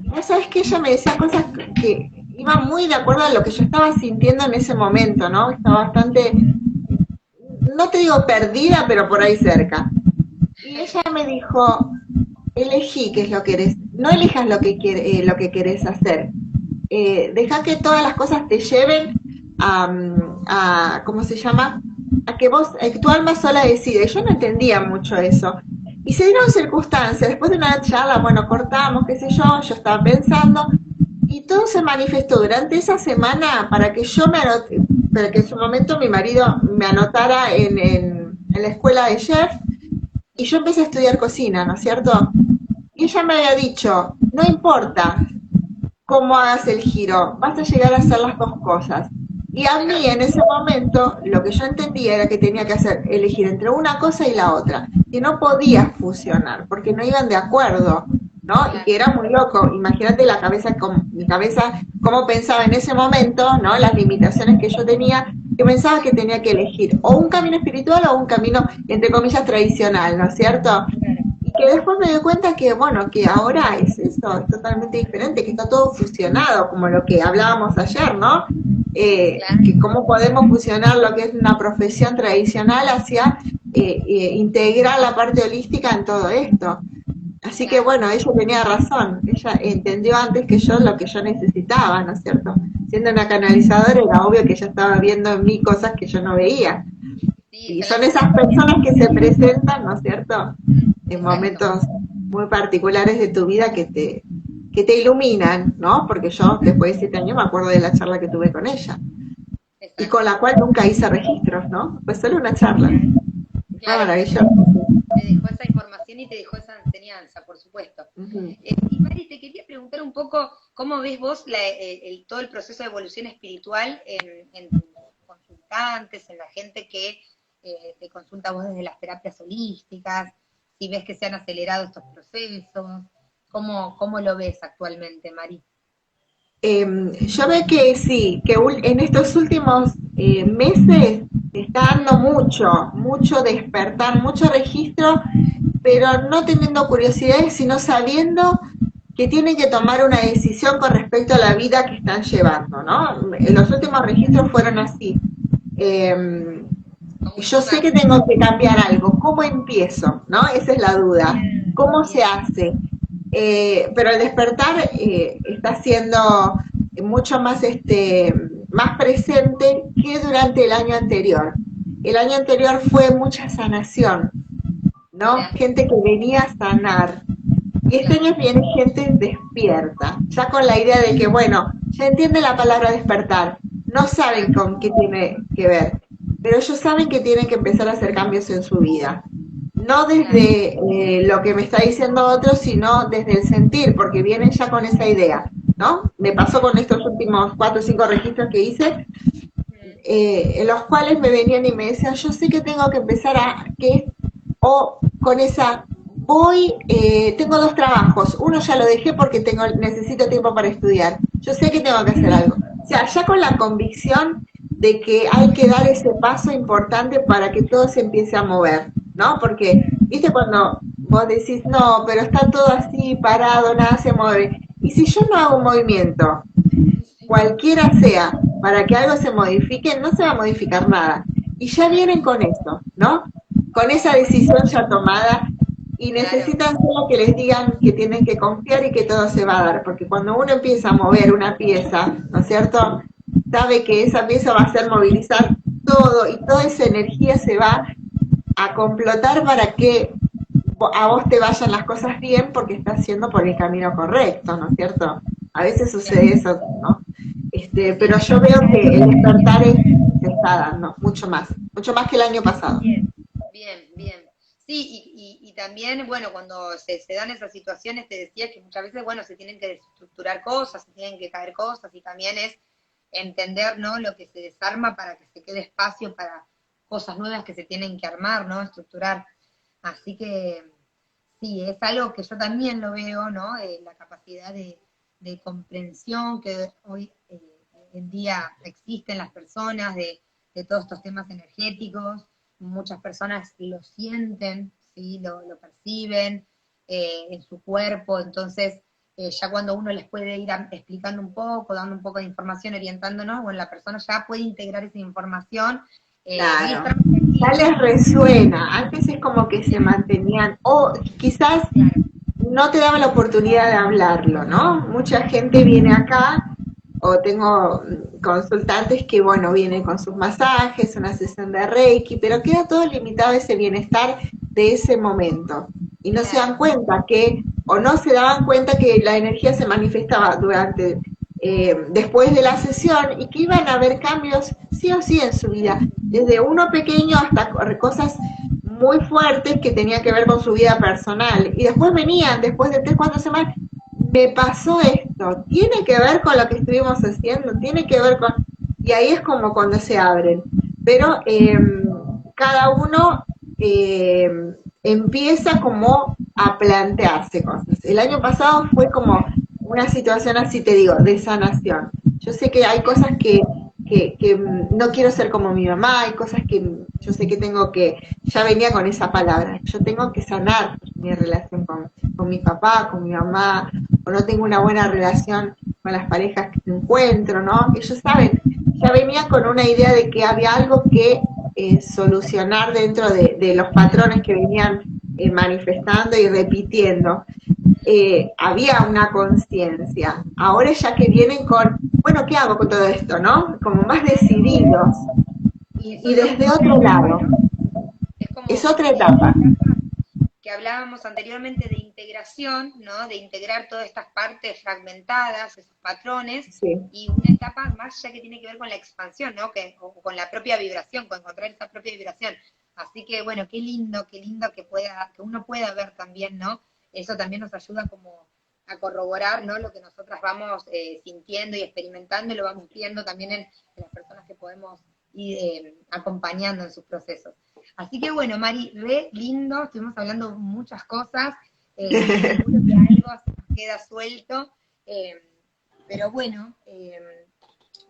Y sabes que ella me decía cosas que iban muy de acuerdo a lo que yo estaba sintiendo en ese momento, ¿no? Estaba bastante, no te digo perdida, pero por ahí cerca. Y ella me dijo, elegí qué es lo que eres, no elijas lo que querés hacer. Deja que todas las cosas te lleven a ¿cómo se llama? A que tu alma sola decide. Yo no entendía mucho eso. Y se dieron circunstancias, después de una charla, bueno, cortamos, qué sé yo estaba pensando, y todo se manifestó durante esa semana para que yo para que en su momento mi marido me anotara en la escuela de chef, y yo empecé a estudiar cocina, ¿no es cierto? Y ella me había dicho, no importa cómo hagas el giro, vas a llegar a hacer las 2 cosas. Y a mí en ese momento lo que yo entendía era que tenía que elegir entre una cosa y la otra, que no podía fusionar, porque no iban de acuerdo, ¿no? Y que era muy loco. Imagínate mi cabeza, cómo pensaba en ese momento, ¿no? Las limitaciones que yo tenía, que pensaba que tenía que elegir o un camino espiritual o un camino, entre comillas, tradicional, ¿no es cierto? Y que después me di cuenta que, bueno, que ahora es eso, es totalmente diferente, que está todo fusionado, como lo que hablábamos ayer, ¿no? Que cómo podemos fusionar lo que es una profesión tradicional hacia integrar la parte holística en todo esto. Así que bueno, ella tenía razón, ella entendió antes que yo lo que yo necesitaba, ¿no es cierto? Siendo una canalizadora era obvio que ella estaba viendo en mí cosas que yo no veía. Y son esas personas que se presentan, ¿no es cierto?, en momentos muy particulares de tu vida que te iluminan, ¿no? Porque yo después de 7 años me acuerdo de la charla que tuve con ella. Exacto. Y con la cual nunca hice registros, ¿no? Fue solo una charla. Claro, maravilloso. Te dejó esa información y te dejó esa enseñanza, por supuesto. Y Mari, te quería preguntar un poco cómo ves vos todo el proceso de evolución espiritual en tus consultantes, en la gente que te consulta vos desde las terapias holísticas, si ves que se han acelerado estos procesos. ¿Cómo lo ves actualmente, Mari? Yo veo que sí, que en estos últimos meses está dando mucho despertar, mucho registro, pero no teniendo curiosidades, sino sabiendo que tienen que tomar una decisión con respecto a la vida que están llevando, ¿no? Los últimos registros fueron así. Yo sé que tengo que cambiar algo, ¿cómo empiezo? ¿No? Esa es la duda. ¿Cómo se hace? Pero el despertar está siendo mucho más presente que durante el año anterior. El año anterior fue mucha sanación, ¿no? Gente que venía a sanar. Y este año viene gente despierta, ya con la idea de que, bueno, ya entiende la palabra despertar, no saben con qué tiene que ver, pero ellos saben que tienen que empezar a hacer cambios en su vida. No desde lo que me está diciendo otro, sino desde el sentir, porque vienen ya con esa idea, ¿no? Me pasó con estos últimos 4 o 5 registros que hice, en los cuales me venían y me decían, yo sé que tengo que empezar con esa, tengo 2 trabajos, uno ya lo dejé porque necesito tiempo para estudiar, yo sé que tengo que hacer algo. O sea, ya con la convicción de que hay que dar ese paso importante para que todo se empiece a mover, ¿no? Porque, viste, cuando vos decís, no, pero está todo así parado, nada se mueve. Y si yo no hago un movimiento, cualquiera sea, para que algo se modifique, no se va a modificar nada. Y ya vienen con eso, ¿no? Con esa decisión ya tomada, y necesitan solo que les digan que tienen que confiar y que todo se va a dar. Porque cuando uno empieza a mover una pieza, ¿no es cierto?, sabe que esa pieza va a hacer movilizar todo, y toda esa energía se va a complotar para que a vos te vayan las cosas bien, porque estás yendo por el camino correcto, ¿no es cierto? A veces sucede eso, ¿no? pero yo veo que el despertar se está dando mucho más que el año pasado. Bien, bien, bien. Sí, y también, bueno, cuando se dan esas situaciones, te decía que muchas veces, bueno, se tienen que desestructurar cosas, se tienen que caer cosas, y también es entender, ¿no?, lo que se desarma para que se quede espacio para cosas nuevas que se tienen que armar, ¿no?, estructurar. Así que, sí, es algo que yo también lo veo, ¿no?, la capacidad de comprensión que hoy en día existe en las personas, de todos estos temas energéticos. Muchas personas lo sienten, ¿sí?, lo perciben en su cuerpo. Entonces ya cuando uno les puede ir explicando un poco, dando un poco de información, orientándonos, bueno, la persona ya puede integrar esa información. Claro, ya les resuena. Antes es como que se mantenían, o quizás no te daba la oportunidad de hablarlo, ¿no? Mucha gente viene acá, o tengo consultantes que, bueno, vienen con sus masajes, una sesión de Reiki, pero queda todo limitado a ese bienestar de ese momento. Y no se dan cuenta que, o no se daban cuenta que la energía se manifestaba durante, después de la sesión, y que iban a haber cambios sí o sí en su vida, desde uno pequeño hasta cosas muy fuertes que tenían que ver con su vida personal. Y después venían, después de 3, 4 semanas, me pasó esto, tiene que ver con lo que estuvimos haciendo, tiene que ver con... Y ahí es como cuando se abren. Pero cada uno empieza como a plantearse cosas. El año pasado fue como una situación así, te digo, de sanación. Yo sé que hay cosas que no quiero ser como mi mamá, hay cosas que yo sé que tengo que, ya venía con esa palabra, yo tengo que sanar mi relación con mi papá, con mi mamá, o no tengo una buena relación con las parejas que encuentro, ¿no? Ellos saben, ya venía con una idea de que había algo que solucionar dentro de los patrones que venían manifestando y repitiendo. Había una conciencia. Ahora ya que vienen con, bueno, ¿qué hago con todo esto, no? Como más decididos. Y desde otro lado. Es otra etapa. Que hablábamos anteriormente de integración, ¿no? De integrar todas estas partes fragmentadas, esos patrones, sí. Y una etapa más ya que tiene que ver con la expansión, ¿no? O con la propia vibración, con encontrar esa propia vibración. Así que, bueno, qué lindo que uno pueda ver también, ¿no? Eso también nos ayuda como a corroborar, ¿no?, lo que nosotras vamos sintiendo y experimentando, y lo vamos viendo también en las personas que podemos ir acompañando en sus procesos. Así que bueno, Mari, re lindo, estuvimos hablando muchas cosas, seguro que algo se nos queda suelto, pero bueno,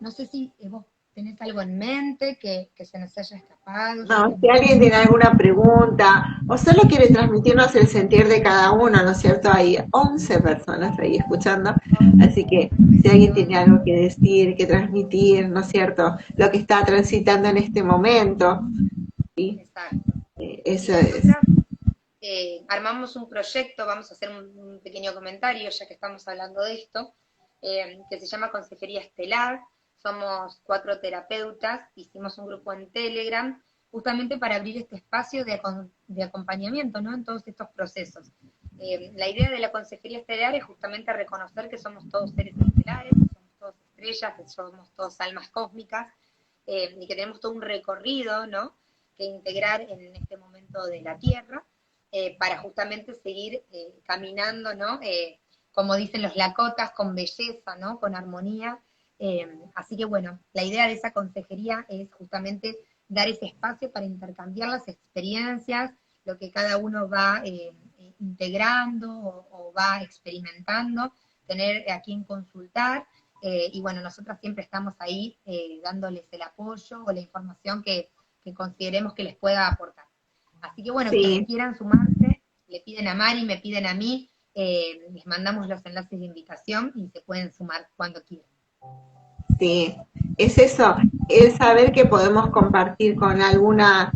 no sé si vos tenés algo en mente que se nos haya escapado. No, si alguien tiene alguna pregunta o solo quiere transmitirnos el sentir de cada uno, ¿no es cierto? Hay 11 personas ahí escuchando, así que si alguien tiene algo que decir, que transmitir, ¿no es cierto? Lo que está transitando en este momento. ¿Sí? Exacto. Eso es. Armamos un proyecto, vamos a hacer un pequeño comentario, ya que estamos hablando de esto, que se llama Consejería Estelar. Somos 4 terapeutas, hicimos un grupo en Telegram, justamente para abrir este espacio de acompañamiento, ¿no?, en todos estos procesos. La idea de la Consejería Estelar es justamente reconocer que somos todos seres estelares, que somos todos estrellas, que somos todos almas cósmicas, y que tenemos todo un recorrido, ¿no?, que integrar en este momento de la Tierra, para justamente seguir caminando, ¿no?, como dicen los Lakotas, con belleza, ¿no?, con armonía. Así que bueno, la idea de esa consejería es justamente dar ese espacio para intercambiar las experiencias, lo que cada uno va integrando o va experimentando, tener a quien consultar, y bueno, nosotras siempre estamos ahí dándoles el apoyo o la información que consideremos que les pueda aportar. Así que bueno, quienes quieran sumarse, le piden a Mari, me piden a mí, les mandamos los enlaces de invitación y se pueden sumar cuando quieran. Sí, es eso, el saber que podemos compartir con alguna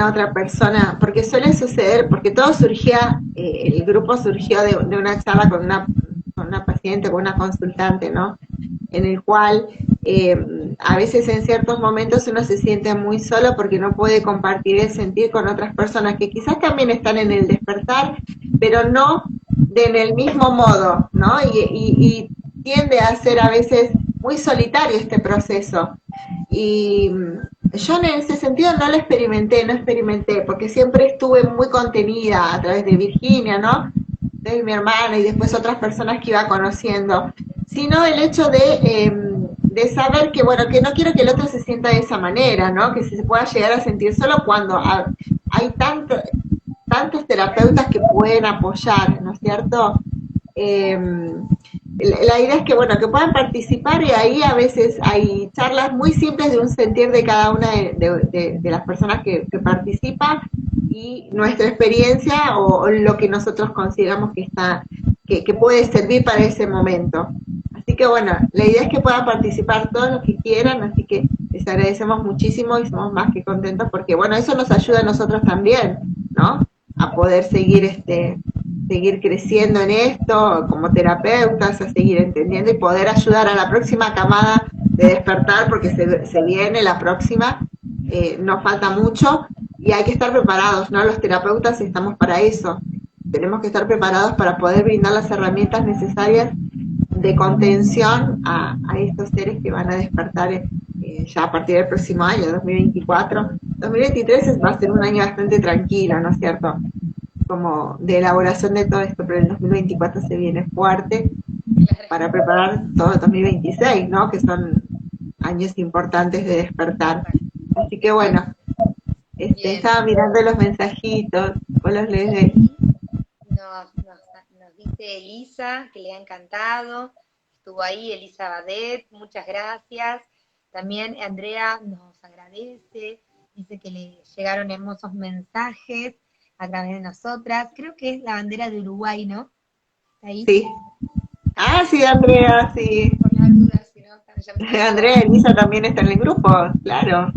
otra persona, porque suele suceder, porque todo surgía, el grupo surgió de una charla con una paciente, con una consultante, ¿no? En el cual a veces en ciertos momentos uno se siente muy solo porque no puede compartir el sentir con otras personas que quizás también están en el despertar, pero no en el mismo modo, ¿no? Y tiende a ser a veces muy solitario este proceso. Y yo en ese sentido no experimenté, porque siempre estuve muy contenida a través de Virginia, ¿no? De mi hermana y después otras personas que iba conociendo, sino el hecho de saber que, bueno, que no quiero que el otro se sienta de esa manera, ¿no? Que se pueda llegar a sentir solo cuando hay tantos terapeutas que pueden apoyar, ¿no es cierto? Eh, la idea es que, bueno, que puedan participar y ahí a veces hay charlas muy simples de un sentir de cada una de las personas que participan y nuestra experiencia o lo que nosotros consideramos que puede servir para ese momento. Así que bueno, la idea es que puedan participar todos los que quieran, así que les agradecemos muchísimo y somos más que contentos porque bueno, eso nos ayuda a nosotros también, ¿no? A poder seguir creciendo en esto como terapeutas, a seguir entendiendo y poder ayudar a la próxima camada de despertar, porque se viene la próxima, nos falta mucho y hay que estar preparados, ¿no? Los terapeutas estamos para eso, tenemos que estar preparados para poder brindar las herramientas necesarias de contención a estos seres que van a despertar ya a partir del próximo año, 2024. 2023 va a ser un año bastante tranquilo, ¿no es cierto? Como de elaboración de todo esto, pero el 2024 se viene fuerte para preparar todo el 2026, ¿no? Que son años importantes de despertar. Así que bueno, estaba mirando los mensajitos, vos los lees. Nos dice Elisa que le ha encantado, estuvo ahí Elisa Badet, muchas gracias. También Andrea nos agradece, dice que le llegaron hermosos mensajes a través de nosotras. Creo que es la bandera de Uruguay, ¿no? ¿Ahí? Sí. Ah, sí, Andrea, sí. Por las dudas, si no, Andrea y Elisa también están en el grupo, claro.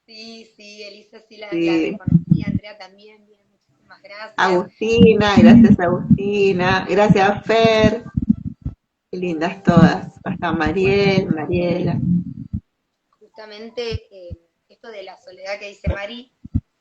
Sí, Elisa sí la Sí. reconocí, Andrea también, bien, muchísimas gracias. Agustina, gracias Agustina, gracias Fer, qué lindas todas, hasta Mariela. Justamente esto de la soledad que dice Mari,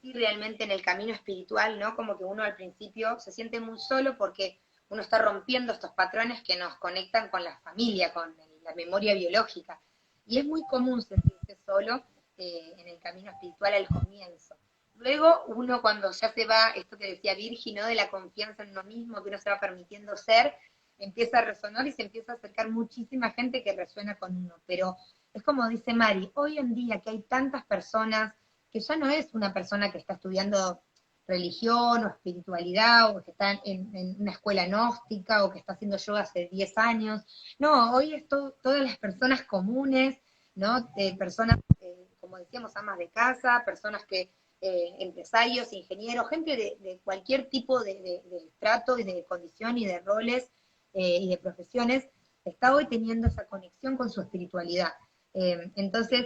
sí realmente en el camino espiritual, ¿no? Como que uno al principio se siente muy solo porque uno está rompiendo estos patrones que nos conectan con la familia, con la memoria biológica. Y es muy común sentirse solo en el camino espiritual al comienzo. Luego uno cuando ya se va, esto que decía Virgi, ¿no? De la confianza en uno mismo, que uno se va permitiendo ser, empieza a resonar y se empieza a acercar muchísima gente que resuena con uno. Pero es como dice Mari, hoy en día que hay tantas personas, que ya no es una persona que está estudiando religión o espiritualidad, o que está en una escuela gnóstica, o que está haciendo yoga hace 10 años. No, hoy es todas las personas comunes, ¿no? Personas, como decíamos, amas de casa, personas que, empresarios, ingenieros, gente de cualquier tipo de estrato y de condición y de roles y de profesiones, está hoy teniendo esa conexión con su espiritualidad. Entonces,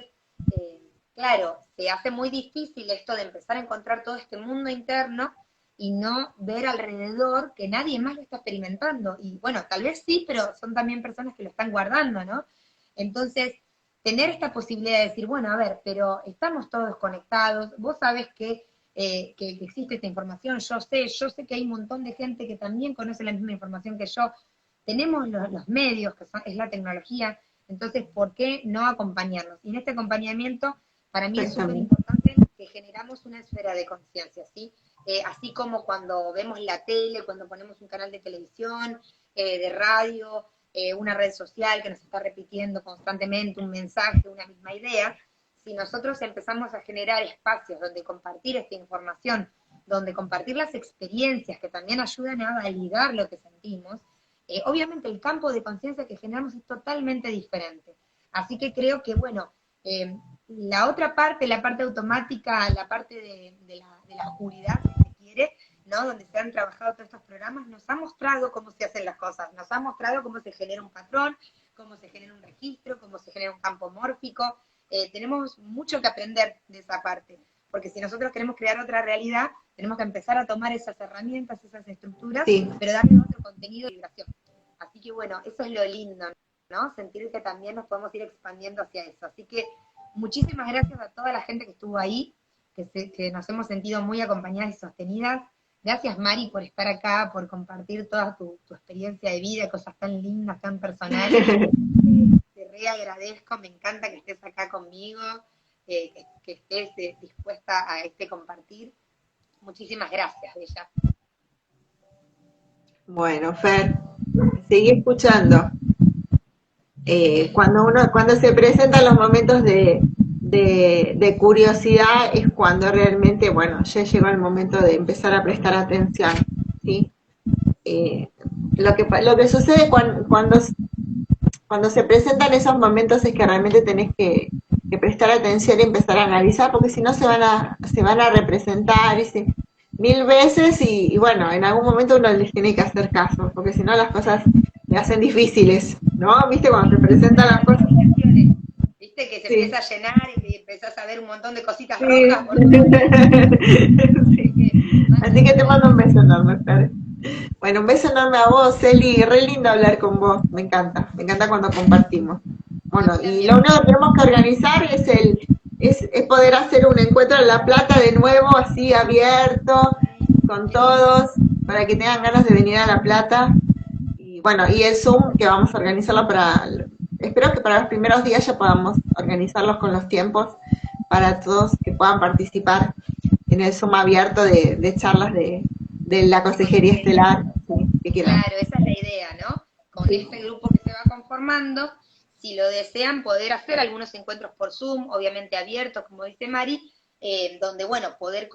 claro, se hace muy difícil esto de empezar a encontrar todo este mundo interno y no ver alrededor que nadie más lo está experimentando. Y bueno, tal vez sí, pero son también personas que lo están guardando, ¿no? Entonces, tener esta posibilidad de decir, bueno, a ver, pero estamos todos conectados, vos sabés que existe esta información, yo sé que hay un montón de gente que también conoce la misma información que yo, tenemos los medios, es la tecnología, entonces, ¿por qué no acompañarnos? Y en este acompañamiento, para mí es súper importante que generamos una esfera de conciencia, ¿sí? Así como cuando vemos la tele, cuando ponemos un canal de televisión, de radio, una red social que nos está repitiendo constantemente un mensaje, una misma idea, si nosotros empezamos a generar espacios donde compartir esta información, donde compartir las experiencias que también ayudan a validar lo que sentimos, obviamente el campo de conciencia que generamos es totalmente diferente. Así que creo que, bueno, la otra parte, la parte automática, la parte de la oscuridad, si se quiere, ¿no? Donde se han trabajado todos estos programas, nos ha mostrado cómo se hacen las cosas, nos ha mostrado cómo se genera un patrón, cómo se genera un registro, cómo se genera un campo mórfico. Tenemos mucho que aprender de esa parte, porque si nosotros queremos crear otra realidad, tenemos que empezar a tomar esas herramientas, esas estructuras, sí, pero darle otro contenido y vibración. Así que bueno, eso es lo lindo, ¿no? Sentir que también nos podemos ir expandiendo hacia eso. Así que muchísimas gracias a toda la gente que estuvo ahí, que nos hemos sentido muy acompañadas y sostenidas. Gracias, Mari, por estar acá, por compartir toda tu experiencia de vida, cosas tan lindas, tan personales. Te re agradezco, me encanta que estés acá conmigo, que estés dispuesta a este compartir. Muchísimas gracias, Bella. Bueno, Fer, seguí escuchando. Cuando se presentan los momentos de curiosidad es cuando realmente, bueno, ya llegó el momento de empezar a prestar atención, ¿sí? Lo que sucede cuando se presentan esos momentos es que realmente tenés que prestar atención y empezar a analizar, porque si no se van a representar mil veces y bueno, en algún momento uno les tiene que hacer caso, porque si no las cosas se hacen difíciles, ¿no? ¿Viste? Cuando se presentan las cosas. Viste que se Sí. empieza a llenar y empezás a ver un montón de cositas Sí. rojas. Por todo. Sí. Así que te mando un beso enorme, Fer. Bueno, un beso enorme a vos, Eli, re lindo hablar con vos, me encanta cuando compartimos. Bueno, y lo único que tenemos que organizar es poder hacer un encuentro en La Plata de nuevo, así abierto, con todos, para que tengan ganas de venir a La Plata. Y bueno, y el Zoom, que vamos a organizarlo espero que para los primeros días ya podamos organizarlos con los tiempos, para todos que puedan participar en el Zoom abierto de charlas de la consejería estelar, ¿sí? Que quieran. Claro, esa es la idea, ¿no? Con este grupo que se va conformando, si lo desean, poder hacer algunos encuentros por Zoom, obviamente abiertos, como dice Mari, donde, bueno, poder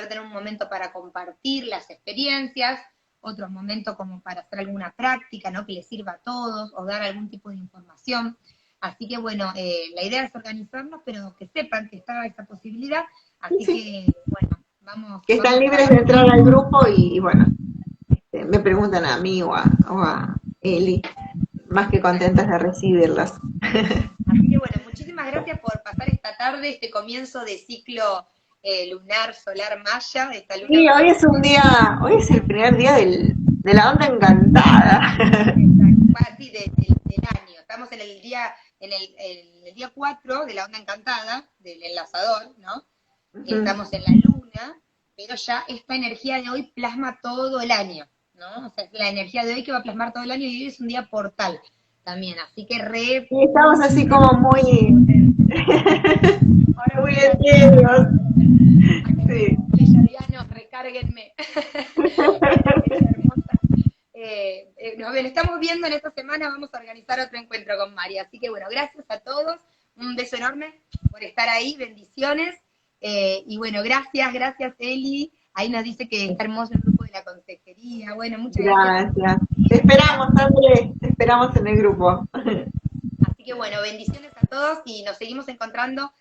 tener un momento para compartir las experiencias, otro momento como para hacer alguna práctica, ¿no? Que les sirva a todos, o dar algún tipo de información. Así que, bueno, la idea es organizarnos, pero que sepan que está esa posibilidad, así que, bueno, vamos. Que están libres de entrar al grupo y bueno, me preguntan a mí o a Eli, más que contentas de recibirlas. Así que bueno, muchísimas gracias por pasar esta tarde, este comienzo de ciclo lunar, solar, maya, de esta luna. Sí, hoy es el primer día de la onda encantada. Exacto, sí, del año. Estamos en el día 4 de la onda encantada, del enlazador, ¿no? Estamos en la luna, pero ya esta energía de hoy plasma todo el año, ¿no? O sea, es la energía de hoy que va a plasmar todo el año y hoy es un día portal también, así que Y estamos así como muy etéreos. Sí. Pleyadianos, recárguenme. Nos estamos viendo en esta semana, vamos a organizar otro encuentro con María, así que bueno, gracias a todos, un beso enorme por estar ahí, bendiciones, y bueno, gracias Eli, ahí nos dice que está hermoso el grupo de la consejería, bueno, muchas gracias. Gracias. Te esperamos, Andrés, te esperamos en el grupo. Así que bueno, bendiciones a todos y nos seguimos encontrando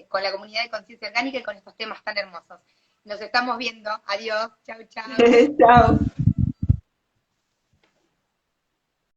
con la comunidad de Conciencia Orgánica y con estos temas tan hermosos. Nos estamos viendo. Adiós. Chau, chau. Chao.